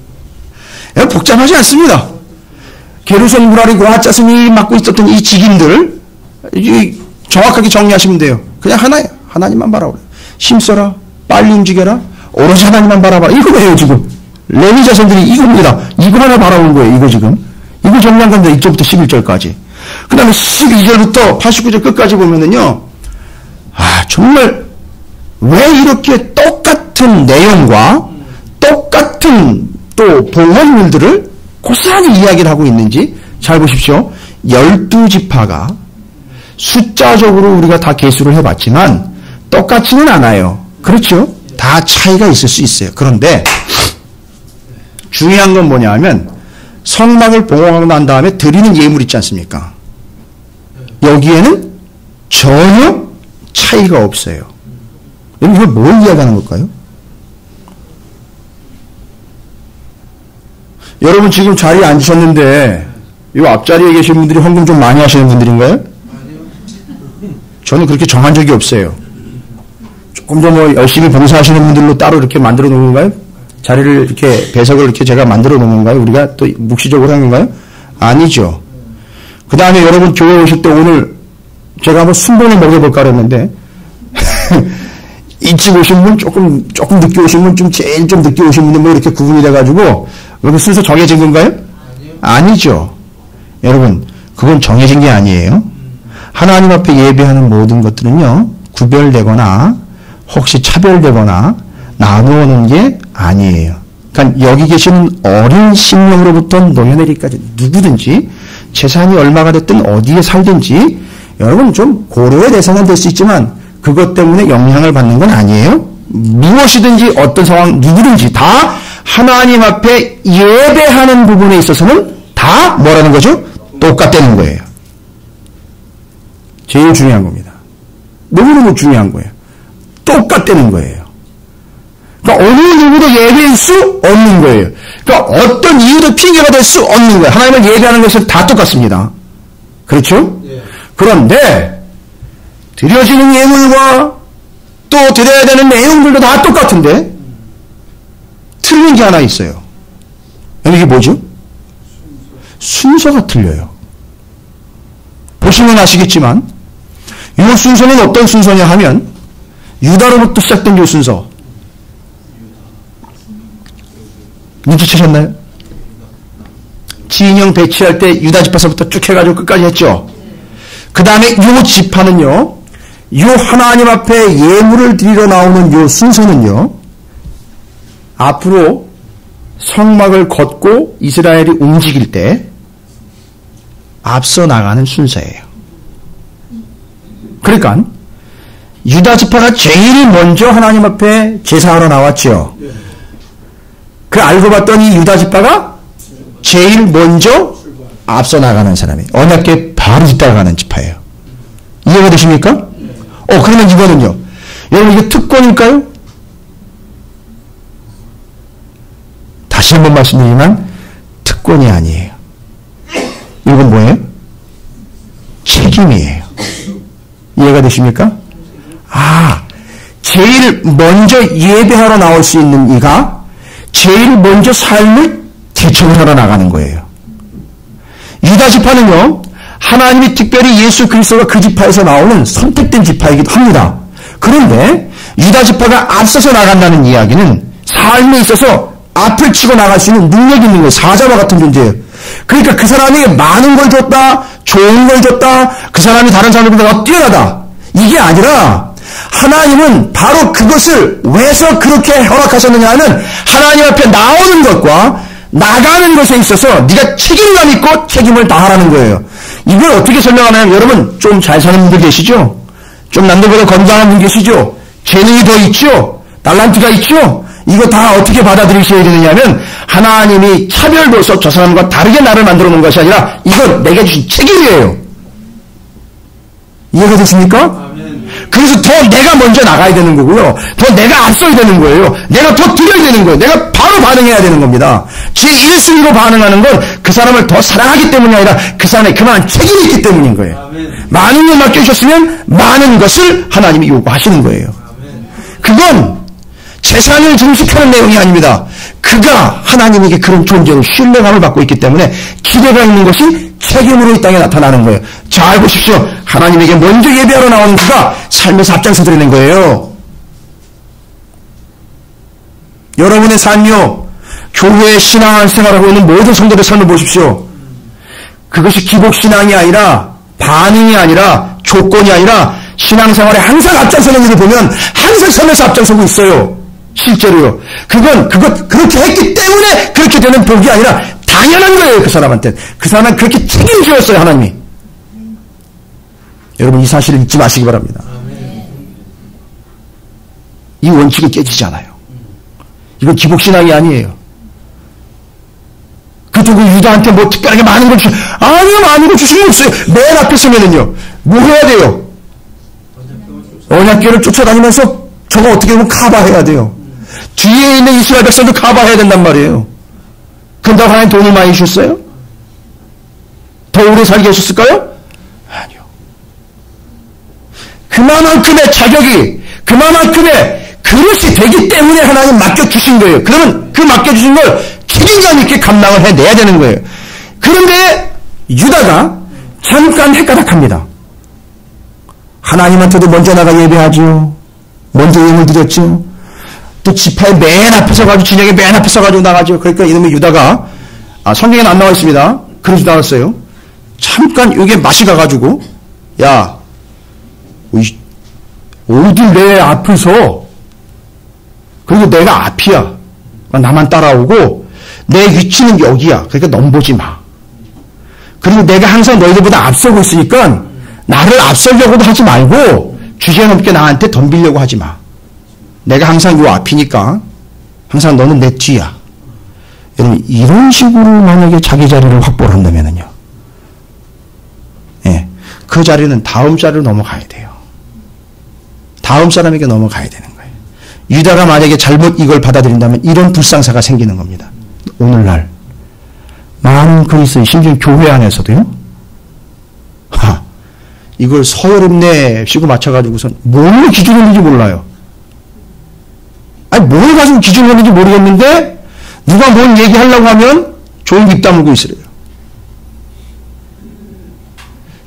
복잡하지 않습니다. 게르손, 무라리, 고핫 자손이 맡고 있었던 이 직임들 정확하게 정리하시면 돼요. 그냥 하나예요. 하나님만 바라보라. 힘써라. 빨리 움직여라. 오로지 하나님만 바라봐라. 이거예요 지금. 레위 자손들이 이겁니다. 이거 하나 바라본 거예요. 이거 지금. 이거 정리한 건데 1절부터 11절까지. 그 다음에 12절부터 89절 끝까지 보면은요. 정말 왜 이렇게 똑같은 내용과 똑같은 또 봉헌물들을 고스란히 이야기를 하고 있는지 잘 보십시오. 12지파가 숫자적으로 우리가 다 계수를 해봤지만 똑같지는 않아요. 그렇죠? 다 차이가 있을 수 있어요. 그런데 중요한 건 뭐냐 하면 성막을 봉헌하고 난 다음에 드리는 예물 있지 않습니까? 여기에는 전혀 차이가 없어요. 여러분 이걸 뭘 이야기하는 걸까요? 여러분 지금 자리에 앉으셨는데 이 앞자리에 계신 분들이 헌금 좀 많이 하시는 분들인가요? 저는 그렇게 정한 적이 없어요. 조금 더 열심히 봉사하시는 분들로 따로 이렇게 만들어 놓은 건가요? 자리를 이렇게 배석을 이렇게 제가 만들어 놓은 건가요? 우리가 또 묵시적으로 한 건가요? 아니죠. 그 다음에 여러분 교회 오실 때 오늘 제가 한번 순번을 먹여볼까 그랬는데 일찍 오신 분 조금 늦게 오신 분 제일 좀 늦게 오신 분들 이렇게 구분이 돼가지고 여기 순서 정해진 건가요? 아니죠. 여러분 그건 정해진 게 아니에요. 하나님 앞에 예배하는 모든 것들은요 구별되거나 혹시 차별되거나 나누어 놓은 게 아니에요. 그러니까 여기 계시는 어린 심령으로부터 노년에리까지 누구든지 재산이 얼마가 됐든 어디에 살든지 여러분 좀 고려의 대상은 될 수 있지만 그것 때문에 영향을 받는 건 아니에요. 무엇이든지 어떤 상황 누구든지 다 하나님 앞에 예배하는 부분에 있어서는 다 뭐라는 거죠? 똑같다는 거예요. 제일 중요한 겁니다. 너무너무 중요한 거예요. 똑같다는 거예요. 그러니까 어느 누구도 예배할 수 없는 거예요. 그러니까 어떤 이유도 핑계가 될 수 없는 거예요. 하나님을 예배하는 것은 다 똑같습니다. 그렇죠? 그런데 드려지는 예물과 또 드려야 되는 내용들도 다 똑같은데 틀린 게 하나 있어요. 이게 뭐죠? 순서가 틀려요. 보시면 아시겠지만 이 순서는 어떤 순서냐 하면 유다로부터 시작된 이 순서 눈치채셨나요? 진영 배치할 때 유다 지파서부터 쭉 해가지고 끝까지 했죠. 그 다음에 요 지파는요, 요 하나님 앞에 예물을 드리러 나오는 요 순서는요, 앞으로 성막을 걷고 이스라엘이 움직일 때 앞서 나가는 순서예요. 그러니까 유다 지파가 제일 먼저 하나님 앞에 제사하러 나왔죠. 그 알고 봤더니 유다 지파가 제일 먼저 앞서 나가는 사람이 언약궤 바로 뒤따라가는 지파예요. 이해가 되십니까? 그러면 이거는요. 여러분 이게 특권일까요? 다시 한번 말씀드리지만 특권이 아니에요. 이건 뭐예요? 책임이에요. 이해가 되십니까? 제일 먼저 예배하러 나올 수 있는 이가 제일 먼저 삶을 대처를 하러 나가는 거예요. 유다 지파는요, 하나님이 특별히 예수 그리스도가 그 지파에서 나오는 선택된 지파이기도 합니다. 그런데 유다 지파가 앞서서 나간다는 이야기는 삶에 있어서 앞을 치고 나갈 수 있는 능력이 있는 거예요. 사자와 같은 존재예요. 그러니까 그 사람에게 많은 걸 줬다, 좋은 걸 줬다, 그 사람이 다른 사람들보다 뛰어나다. 이게 아니라 하나님은 바로 그것을 왜서 그렇게 허락하셨느냐 하면 하나님 앞에 나오는 것과 나가는 것에 있어서 네가 책임감 있고 책임을 다하라는 거예요. 이걸 어떻게 설명하냐면 여러분 좀 잘 사는 분들 계시죠? 좀 남들보다 건강한 분 계시죠? 재능이 더 있죠? 달란트가 있죠? 이거 다 어떻게 받아들이셔야 되느냐면 하나님이 차별로서 저 사람과 다르게 나를 만들어 놓은 것이 아니라 이건 내가 주신 책임이에요. 이해가 되십니까? 그래서 더 내가 먼저 나가야 되는 거고요. 더 내가 앞서야 되는 거예요. 내가 더 드려야 되는 거예요. 내가 바로 반응해야 되는 겁니다. 제 1순위로 반응하는 건 그 사람을 더 사랑하기 때문이 아니라 그 사람의 그만한 책임이 있기 때문인 거예요. 아멘. 많은 걸 맡겨주셨으면 많은 것을 하나님이 요구하시는 거예요. 아멘. 그건 재산을 증식하는 내용이 아닙니다. 그가 하나님에게 그런 존재로 신뢰감을 받고 있기 때문에 기대가 있는 것이 책임으로 이 땅에 나타나는 거예요. 잘 보십시오. 하나님에게 먼저 예배하러 나오는 그가 삶에서 앞장서 드리는 거예요. 여러분의 삶이요. 교회의 신앙생활하고 있는 모든 성도들의 삶을 보십시오. 그것이 기복신앙이 아니라 반응이 아니라 조건이 아니라 신앙생활에 항상 앞장서는 일을 보면 항상 삶에서 앞장서고 있어요. 실제로요. 그렇게 했기 때문에 그렇게 되는 복이 아니라 당연한 거예요. 그 사람한테. 그 사람은 그렇게 책임지었어요. 하나님이. 여러분 이 사실을 잊지 마시기 바랍니다. 이 원칙이 깨지지 않아요. 이건 기복신앙이 아니에요. 그리고 유다한테 뭐 특별하게 많은 걸 아니요 많은 걸 주신 거 없어요. 맨 앞에 서면은요. 뭐 해야 돼요? 언약궤를 쫓아다니면서 저거 어떻게 보면 카바해야 돼요. 뒤에 있는 이스라엘 백성도 카바해야 된단 말이에요. 그런다고 하나님 돈을 많이 주셨어요? 더 오래 살게 하셨을까요? 아니요. 그만큼의 자격이 그만큼의 그릇이 되기 때문에 하나님 맡겨주신 거예요. 그러면 그 맡겨주신 걸 책임감 있게 감당을 해내야 되는 거예요. 그런데 유다가 잠깐 헷가닥합니다. 하나님한테도 먼저 나가 예배하죠. 먼저 예물 드렸죠. 또 지파의 맨 앞에 서가지고 진영의 맨 앞에 서가지고 나가죠. 그러니까 이놈의 유다가 성경에는 안 나와 있습니다. 그러지 나왔어요. 잠깐 여기에 맛이 가가지고 야 어디 내 앞을 서 그리고 내가 앞이야. 나만 따라오고 내 위치는 여기야. 그러니까 넘보지 마. 그리고 내가 항상 너희들보다 앞서고 있으니까 나를 앞서려고도 하지 말고 주제넘게 나한테 덤비려고 하지 마. 내가 항상 요 앞이니까 항상 너는 내 뒤야. 여러분 이런 식으로 만약에 자기 자리를 확보를 한다면요. 예, 그 자리는 다음 자리로 넘어가야 돼요. 다음 사람에게 넘어가야 되는 거예요. 유다가 만약에 잘못 이걸 받아들인다면 이런 불상사가 생기는 겁니다. 오늘날 많은 그리스도인 심지어 교회 안에서도요. 이걸 서열음내 시고 맞춰가지고선 뭘 기준을 했는지 몰라요. 아니 뭘 가지고 기준을 했는지 모르겠는데 누가 뭔 얘기하려고 하면 조용히 입 다물고 있으래요.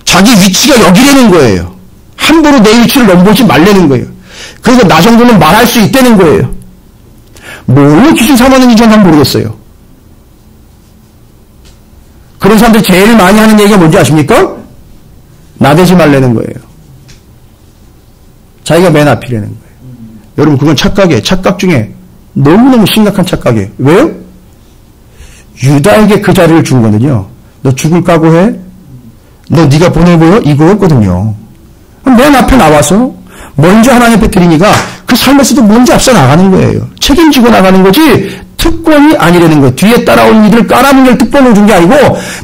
자기 위치가 여기라는 거예요. 함부로 내 위치를 넘보지 말라는 거예요. 그래서 나 정도는 말할 수 있다는 거예요. 뭘로 기준 삼았는지 난 모르겠어요. 그런 사람들이 제일 많이 하는 얘기가 뭔지 아십니까? 나대지 말라는 거예요. 자기가 맨 앞이라는 거예요. 여러분 그건 착각이에요. 착각 중에 너무너무 심각한 착각이에요. 왜요? 유다에게 그 자리를 준 거는요. 너 죽을 각오해? 너 네가 보내 보여? 이거였거든요. 맨 앞에 나와서 먼저 하나님 앞에 드리니까 그 삶에서도 먼저 앞서 나가는 거예요. 책임지고 나가는 거지 특권이 아니라는 거예요. 뒤에 따라오는 이들을 깔아뭉갤 특권을 준 게 아니고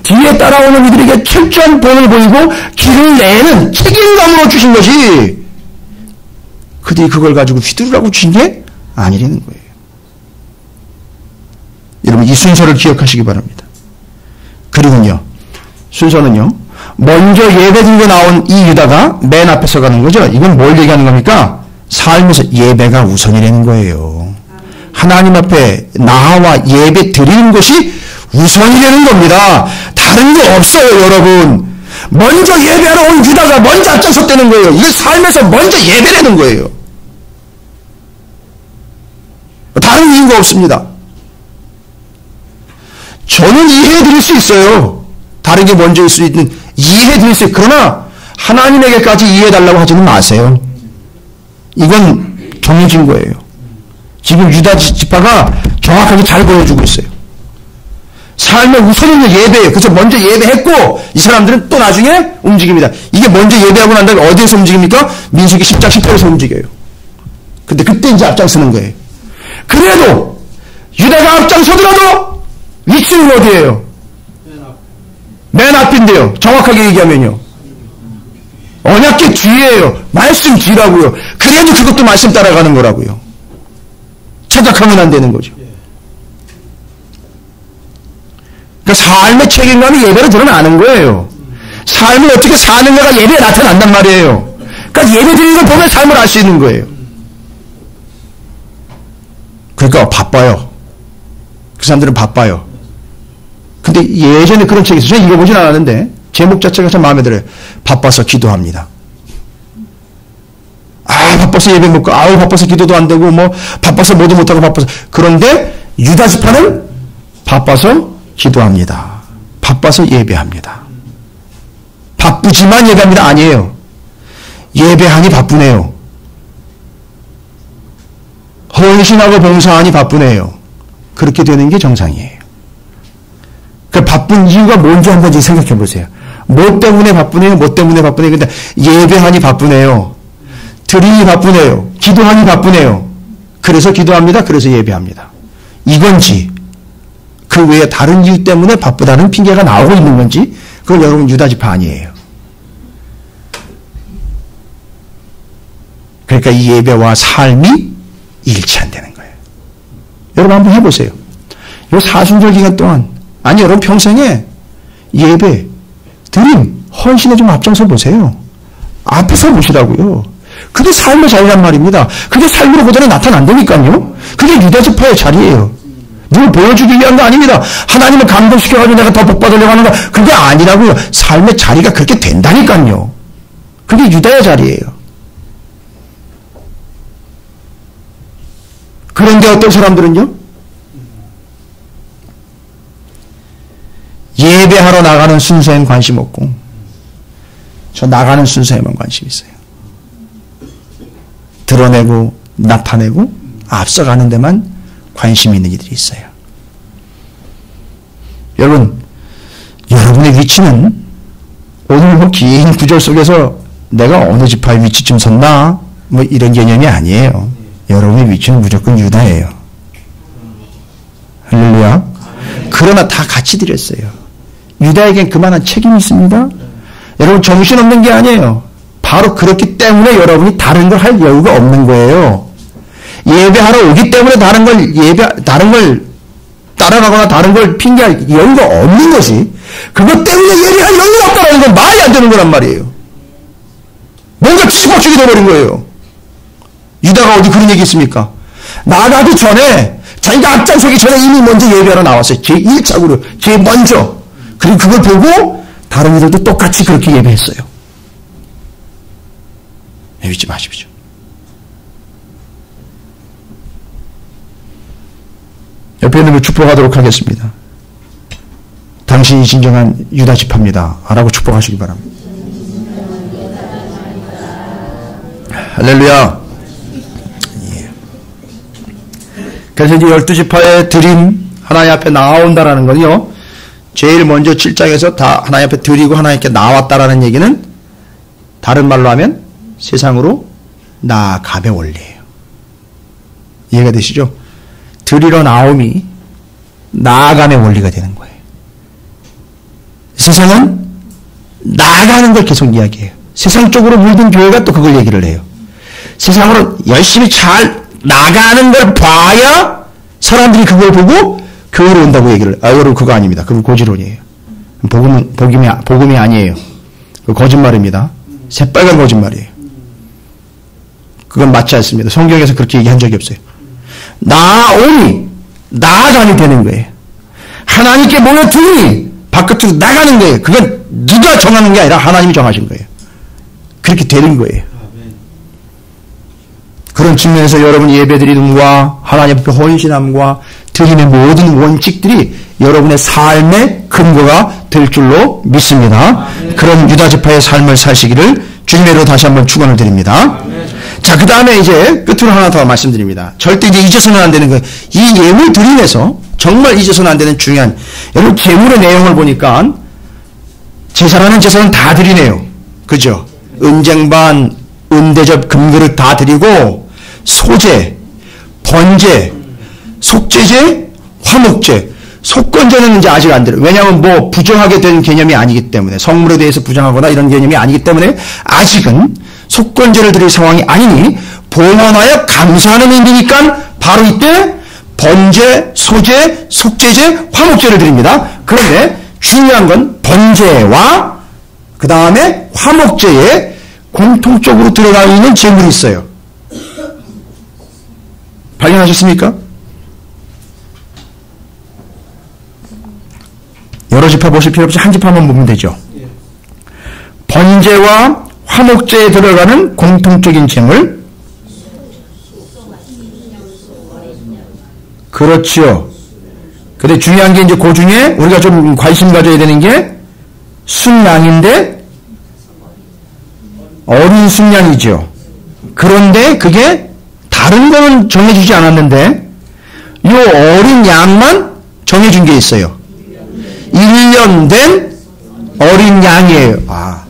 뒤에 따라오는 이들에게 철저한 본을 보이고 길을 내는 책임감으로 주신 것이 그들이 그걸 가지고 휘두르라고 주신 게 아니라는 거예요. 여러분 이 순서를 기억하시기 바랍니다. 그리고요. 순서는요. 먼저 예배 드리고 나온 이 유다가 맨 앞에 서가는 거죠. 이건 뭘 얘기하는 겁니까? 삶에서 예배가 우선이라는 거예요. 하나님 앞에 나와 예배 드리는 것이 우선이라는 겁니다. 다른 게 없어요, 여러분. 먼저 예배하러 온 유다가 먼저 앞장섰다는 거예요. 이게 삶에서 먼저 예배라는 거예요. 다른 이유가 없습니다. 저는 이해해 드릴 수 있어요. 다른 게 먼저일 수 있는 이해해 드릴 수 있어요. 그러나 하나님에게까지 이해해 달라고 하지는 마세요. 이건 정해진 거예요. 지금 유다 지파가 정확하게 잘 보여주고 있어요. 삶의 우선은 예배예요. 그래서 먼저 예배했고 이 사람들은 또 나중에 움직입니다. 이게 먼저 예배하고 난 다음에 어디에서 움직입니까? 민수기 10장 10절에서 움직여요. 근데 그때 이제 앞장서는 거예요. 그래도 유다가 앞장서더라도 위치는 어디예요? 맨 앞인데요. 정확하게 얘기하면요. 언약궤 뒤에요. 말씀 뒤라고요. 그래도 그것도 말씀 따라가는 거라고요. 착각하면 안 되는 거죠. 그러니까 삶의 책임감이 예배로 드러나는 거예요. 삶을 어떻게 사는가가 예배에 나타난단 말이에요. 그러니까 예배 드리는 걸 보면 삶을 알 수 있는 거예요. 그러니까 바빠요. 그 사람들은 바빠요. 근데 예전에 그런 책이 있어요. 제가 읽어보진 않았는데 제목 자체가 참 마음에 들어요. 바빠서 기도합니다. 바빠서 예배 먹고, 바빠서 기도도 안 되고, 바빠서 뭐도 못하고 바빠서. 그런데 유다 지파는 바빠서 기도합니다. 바빠서 예배합니다. 바쁘지만 예배합니다. 아니에요. 예배하니 바쁘네요. 헌신하고 봉사하니 바쁘네요. 그렇게 되는 게 정상이에요. 그 바쁜 이유가 뭔지 한 번씩 생각해 보세요. 뭐 때문에 바쁘네요? 뭐 때문에 바쁘네요? 근데 예배하니 바쁘네요. 드리니 바쁘네요. 기도하니 바쁘네요. 그래서 기도합니다. 그래서 예배합니다. 이건지 그 외에 다른 이유 때문에 바쁘다는 핑계가 나오고 있는 건지 그건 여러분 유다 지파 아니에요. 그러니까 이 예배와 삶이 일치한다는 거예요. 여러분 한번 해보세요. 이 사순절 기간 동안 아니 여러분 평생에 예배, 드림, 헌신에 좀 앞장서 보세요. 앞에서 보시라고요. 그게 삶의 자리란 말입니다. 그게 삶으로 그대로 나타난다니까요. 그게 유다 지파의 자리예요. 누굴 보여주기 위한 거 아닙니다. 하나님을 감동시켜가지고 내가 더 복받으려고 하는 거 그게 아니라고요. 삶의 자리가 그렇게 된다니까요. 그게 유다의 자리예요. 그런데 어떤 사람들은요. 예배하러 나가는 순서엔 관심 없고 저 나가는 순서에만 관심 있어요. 드러내고 나타내고 앞서가는 데만 관심 있는 이들이 있어요. 여러분, 여러분의 위치는 오늘 긴 구절 속에서 내가 어느 지파의 위치쯤 섰나 이런 개념이 아니에요. 여러분의 위치는 무조건 유다예요. 할렐루야. 그러나 다 같이 드렸어요. 유다에겐 그만한 책임이 있습니다. 여러분 정신없는 게 아니에요. 바로 그렇기 때문에 여러분이 다른 걸 할 여유가 없는 거예요. 예배하러 오기 때문에 다른 걸 따라가거나 다른 걸 핑계할 여유가 없는 것이 그것 때문에 예배할 여유가 없다는 건 말이 안 되는 거란 말이에요. 뭔가 뒤집어지게 돼버린 거예요. 유다가 어디 그런 얘기 있습니까? 나가기 전에 자기가 앞장서기 전에 이미 먼저 예배하러 나왔어요. 제 1착으로 제일 먼저. 그리고 그걸 보고 다른 이들도 똑같이 그렇게 예배했어요. 잊지 마십시오. 옆에 있는 걸 축복하도록 하겠습니다. 당신이 진정한 유다 지파입니다. 라고 축복하시기 바랍니다. 할렐루야. 예. 그래서 이제 12지파의 드림 하나님 앞에 나온다라는 건요. 제일 먼저 7장에서 다 하나님 앞에 드리고 하나님께 나왔다라는 얘기는 다른 말로 하면 세상으로 나아감의 원리예요. 이해가 되시죠? 드리러 나옴이 나아감의 원리가 되는 거예요. 세상은 나아가는 걸 계속 이야기해요. 세상 쪽으로 물든 교회가 또 그걸 얘기를 해요. 세상으로 열심히 잘 나가는 걸 봐야 사람들이 그걸 보고 교회로 온다고 얘기를 해요. 여러분 그거 아닙니다. 그건 고지론이에요. 복음이 아니에요. 그거 거짓말입니다. 새빨간 거짓말이에요. 그건 맞지 않습니다. 성경에서 그렇게 얘기한 적이 없어요. 나오니 나아가니 되는 거예요. 하나님께 모여드니 바깥으로 나가는 거예요. 그건 누가 정하는 게 아니라 하나님이 정하신 거예요. 그렇게 되는 거예요. 그런 측면에서 여러분 예배드림과 하나님 앞에 헌신함과 드림의 모든 원칙들이 여러분의 삶의 근거가 될 줄로 믿습니다. 그런 유다지파의 삶을 사시기를 주님의 이름으로 다시 한번 축원을 드립니다. 자, 그 다음에 이제 끝으로 하나 더 말씀드립니다. 절대 이제 잊어서는 안 되는 거예요. 이 예물 드림에서 정말 잊어서는 안 되는 중요한, 여러분 제물의 내용을 보니까 제사라는 제사는 다 드리네요. 그죠? 은쟁반, 은대접, 금그릇 다 드리고 소제, 번제, 속제제, 화목제, 속건제는 이제 아직 안 드려요. 왜냐하면 뭐 부정하게 된 개념이 아니기 때문에, 성물에 대해서 부정하거나 이런 개념이 아니기 때문에 아직은 속건제를 드릴 상황이 아니니 봉헌하여 감사하는 의미니까 바로 이때 번제, 소제, 속제제, 화목제를 드립니다. 그런데 중요한 건 번제와 그 다음에 화목제에 공통적으로 들어가 있는 제물이 있어요. 발견하셨습니까? 여러 지파 보실 필요 없이 한 지파만 보면 되죠. 번제와 화목제에 들어가는 공통적인 제물. 그렇지요. 근데 중요한 게 이제 그 중에 우리가 좀 관심 가져야 되는 게 순양인데 어린 순양이죠. 그런데 그게 다른 거는 정해주지 않았는데 이 어린 양만 정해준 게 있어요. 1년 된 어린 양이에요.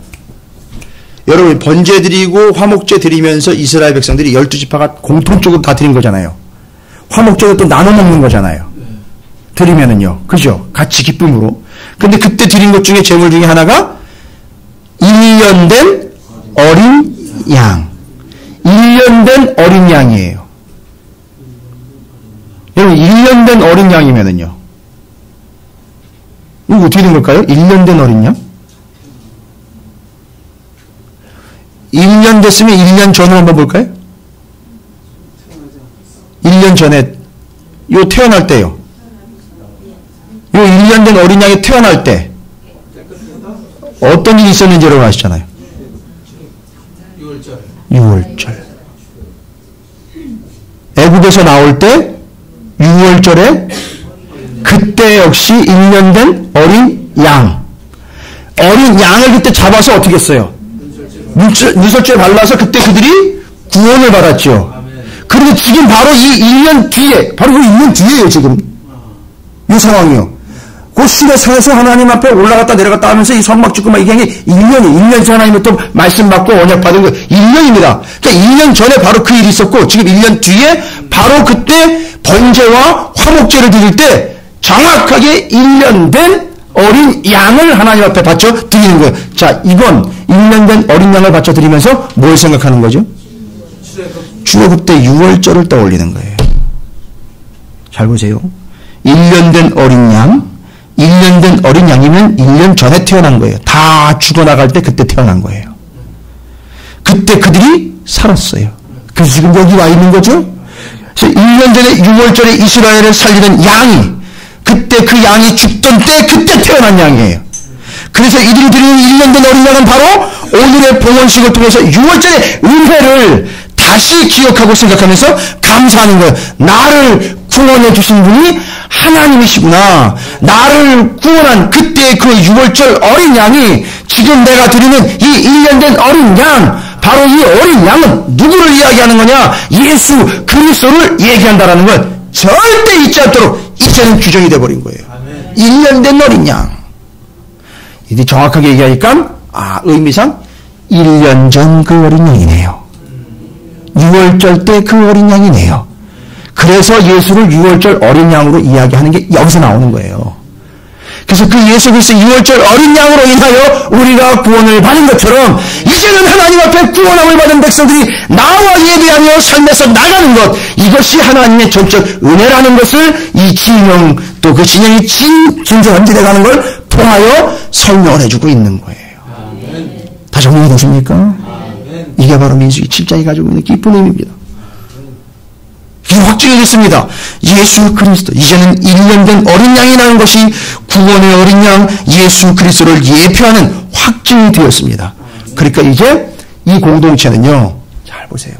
여러분 번제 드리고 화목제 드리면서 이스라엘 백성들이 12지파가 공통적으로 다 드린 거잖아요. 화목제도 또 나눠 먹는 거잖아요. 드리면은요. 그죠? 같이 기쁨으로. 근데 그때 드린 것 중에 제물 중에 하나가 1년 된 어린 양. 1년 된 어린 양이에요. 여러분 1년 된 어린 양이면은요. 이거 어떻게 된 걸까요? 1년 된 어린 양? 1년 됐으면 1년 전으로 한번 볼까요? 1년 전에 요 태어날 때요. 요 1년 된 어린 양이 태어날 때 어떤 일이 있었는지 여러분 아시잖아요. 6월절. 애국에서 나올 때 6월절에 그때 역시 1년 된 어린 양. 어린 양을 그때 잡아서 어떻게 했어요? 누설죄 발라서 그때 그들이 구원을 받았죠. 그리고 지금 바로 이 1년 뒤에, 바로 그 1년 뒤에요, 지금. 이 상황이요. 그 신의 산에서 하나님 앞에 올라갔다 내려갔다 하면서 이 성막 짓고 막 이게 1년 전에 하나님부터 말씀 받고 언약 받은 거 1년입니다. 그러니까 1년 전에 바로 그 일이 있었고 지금 1년 뒤에 바로 그때 번제와 화목제를 드릴 때 정확하게 1년 된 어린 양을 하나님 앞에 바쳐 드리는 거예요. 자, 이건 1년 된 어린 양을 바쳐 드리면서 뭘 생각하는 거죠? 출애굽 때 6월절을 떠올리는 거예요. 잘 보세요. 1년 된 어린 양, 1년 된 어린 양이면 1년 전에 태어난 거예요. 다 죽어나갈 때 그때 태어난 거예요. 그때 그들이 살았어요. 그래서 지금 여기 와 있는 거죠. 그래서 1년 전에 6월절에 이스라엘을 살리는 양이 그때 그 양이 죽던 때 그때 태어난 양이에요. 그래서 이들이 드리는 1년 된 어린 양은 바로 오늘의 봉헌식을 통해서 6월절의 은혜를 다시 기억하고 생각하면서 감사하는 거예요. 나를 구원해 주신 분이 하나님이시구나. 나를 구원한 그때의 그 6월절 어린 양이 지금 내가 드리는 이 1년 된 어린 양, 바로 이 어린 양은 누구를 이야기하는 거냐? 예수 그리스도를 얘기한다라는 걸 절대 잊지 않도록 이제는 규정이 돼버린 거예요. 1년 된 어린 양. 이제 정확하게 얘기하니까 의미상 1년 전 그 어린 양이네요. 6월절 때 그 어린 양이네요. 그래서 예수를 6월절 어린 양으로 이야기하는 게 여기서 나오는 거예요. 그래서 그 예수 그리스도 6월절 어린 양으로 인하여 우리가 구원을 받은 것처럼 이제는 하나님 앞에 구원함을 받은 백성들이 나와 예배하며 삶에서 나가는 것, 이것이 하나님의 전적 은혜라는 것을 이 진영, 또 그 진영이 진정한 되어가는 걸 통하여 설명을 해주고 있는 거예요. 다 정리가 되십니까? 이게 바로 민수기 7장이 가지고 있는 깊은 의미입니다. 이게 확증이 됐습니다. 예수 그리스도, 이제는 1년 된 어린 양이 나는 것이 구원의 어린 양 예수 그리스도를 예표하는 확증이 되었습니다. 그러니까 이제 이 공동체는요, 잘 보세요.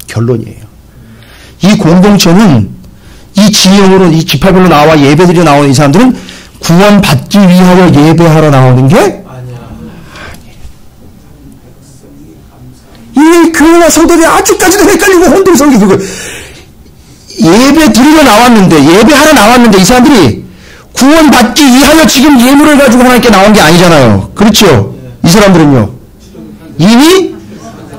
결론이에요. 이 공동체는 이 진영으로, 이 지파별로 나와 예배드려 나오는 이 사람들은 구원받기 위하여 예배하러 나오는 게 이 교회와 성도들이 아직까지도 헷갈리고 혼동성이 그거 예배 드리러 나왔는데, 예배하러 나왔는데 이 사람들이 구원받기 위하여 지금 예물을 가지고 하나님께 나온 게 아니잖아요. 그렇죠? 이 사람들은요, 이미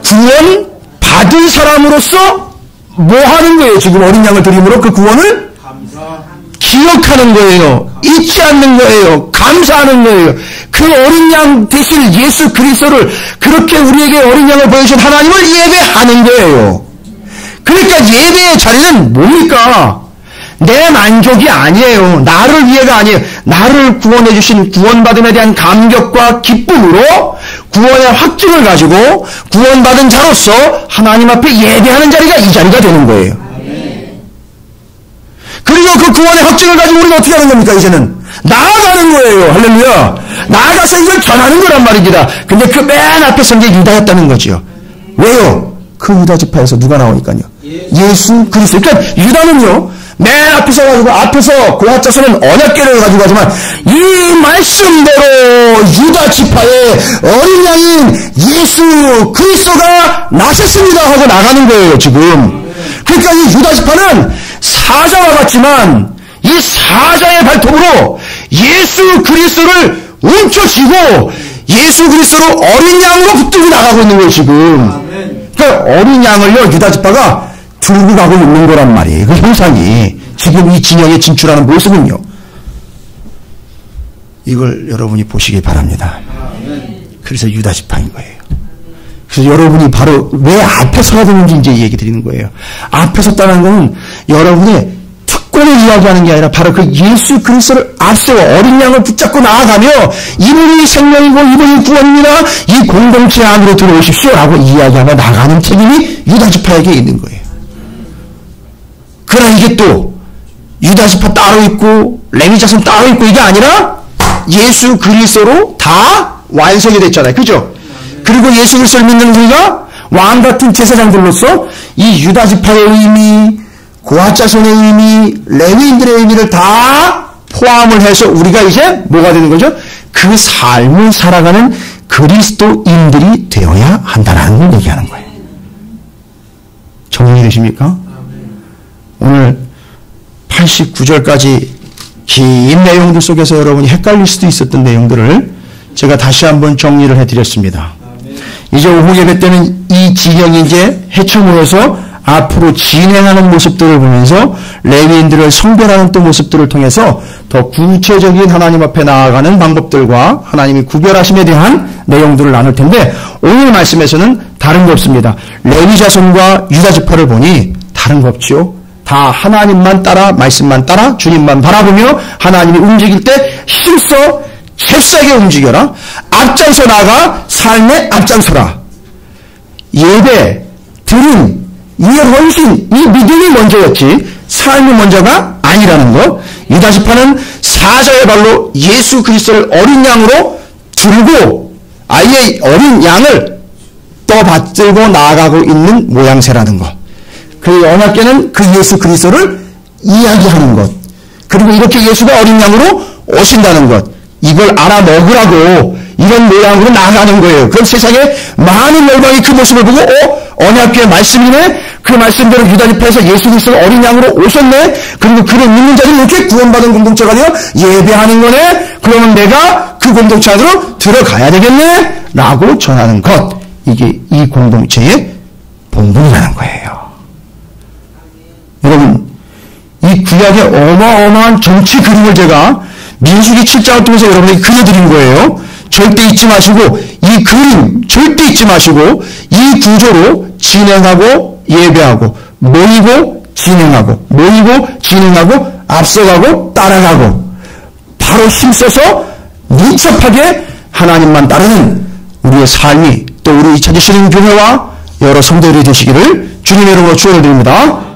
구원 받은 사람으로서 뭐 하는 거예요? 지금 어린 양을 드림으로 그 구원을 기억하는 거예요. 잊지 않는 거예요. 감사하는 거예요. 그 어린 양 되실 예수 그리스도를, 그렇게 우리에게 어린 양을 보여주신 하나님을 예배하는 거예요. 그러니까 예배의 자리는 뭡니까? 내 만족이 아니에요. 나를 위해가 아니에요. 나를 구원해 주신 구원받음에 대한 감격과 기쁨으로 구원의 확증을 가지고 구원받은 자로서 하나님 앞에 예배하는 자리가 이 자리가 되는 거예요. 그리고 그 구원의 확증을 가지고 우리가 어떻게 하는 겁니까? 이제는 나아가는 거예요. 할렐루야. 나아가서 이걸 전하는 거란 말입니다. 근데 그 맨 앞에 선 게 유다였다는 거지요. 왜요? 그 유다 지파에서 누가 나오니까요? 예수 그리스도. 그러니까 유다는요, 맨 앞에 서가지고, 앞에서 고핫자손은 언약궤를 가지고 하지만 이 말씀대로 유다 지파의 어린 양인 예수 그리스도가 나셨습니다 하고 나가는 거예요, 지금. 그러니까 이 유다 지파는 사자와 같지만 이 사자의 발톱으로 예수 그리스도를 움켜쥐고 예수 그리스도로 어린 양으로 붙들고 나가고 있는 거예요, 지금. 그러니까 어린 양을요, 유다 지파가 들고 가고 있는 거란 말이에요. 그 형상이 지금 이 진영에 진출하는 모습은요. 이걸 여러분이 보시기 바랍니다. 그래서 유다 지파인 거예요. 그래서 여러분이 바로 왜 앞에 서야 되는지 이제 얘기 드리는 거예요. 앞에 섰다는 것은 여러분의 특권을 이야기하는 게 아니라 바로 그 예수 그리스도를 앞세워 어린 양을 붙잡고 나아가며 이분이 생명이고 이분이 구원입니다. 이 공동체 안으로 들어오십시오라고 이야기하며 나가는 책임이 유다 지파에게 있는 거예요. 그러나 이게 또 유다 지파 따로 있고 레위 자손 따로 있고 이게 아니라 예수 그리스도로 다 완성이 됐잖아요. 그죠? 그리고 예수 그리스도를 믿는 우리가 왕 같은 제사장들로서 이 유다 지파의 의미, 고핫 자손의 의미, 레위인들의 의미를 다 포함을 해서 우리가 이제 뭐가 되는 거죠? 그 삶을 살아가는 그리스도인들이 되어야 한다는 얘기하는 거예요. 정리되십니까? 오늘 89절까지 긴 내용들 속에서 여러분이 헷갈릴 수도 있었던 내용들을 제가 다시 한번 정리를 해드렸습니다. 이제 오후 예배 때는 이 진영이 이제 해쳐 모여서 앞으로 진행하는 모습들을 보면서 레위인들을 성별하는 또 모습들을 통해서 더 구체적인 하나님 앞에 나아가는 방법들과 하나님이 구별하심에 대한 내용들을 나눌 텐데, 오늘 말씀에서는 다른 거 없습니다. 레위 자손과 유다 지파를 보니 다른 거 없죠. 다 하나님만 따라, 말씀만 따라, 주님만 바라보며 하나님이 움직일 때 힘써 잽싸게 움직여라. 앞장서 나가 삶의 앞장서라. 예배, 드림, 이의 헌신, 이 믿음이 먼저였지 삶이 먼저가 아니라는 것. 유다 지파는 사자의 발로 예수 그리스도를 어린 양으로 들고 아예 어린 양을 떠받들고 나아가고 있는 모양새라는 것. 그 언약궤는 그 예수 그리스도를 이야기하는 것. 그리고 이렇게 예수가 어린 양으로 오신다는 것. 이걸 알아먹으라고 이런 모양으로 나아가는 거예요. 그럼 세상에 많은 열방이 그 모습을 보고 언약궤의 말씀이네. 그 말씀대로 유다 지파에서 예수 그리스도가 어린 양으로 오셨네. 그리고 그를 믿는 자들이 이렇게 구원받은 공동체가 되어 예배하는 거네. 그러면 내가 그 공동체 안으로 들어가야 되겠네 라고 전하는 것, 이게 이 공동체의 본분이라는 거예요. 여러분, 이 구약의 어마어마한 정치 그림을 제가 민수기 7장을 통해서 여러분에게 그려드린 거예요. 절대 잊지 마시고, 이 그림 절대 잊지 마시고, 이 구조로 진행하고 예배하고 모이고 진행하고 모이고 진행하고 앞서가고 따라가고 바로 힘써서 밀접하게 하나님만 따르는 우리의 삶이 또 우리 찾으시는 교회와 여러 성도들이 되시기를 주님의 이름으로 축원드립니다.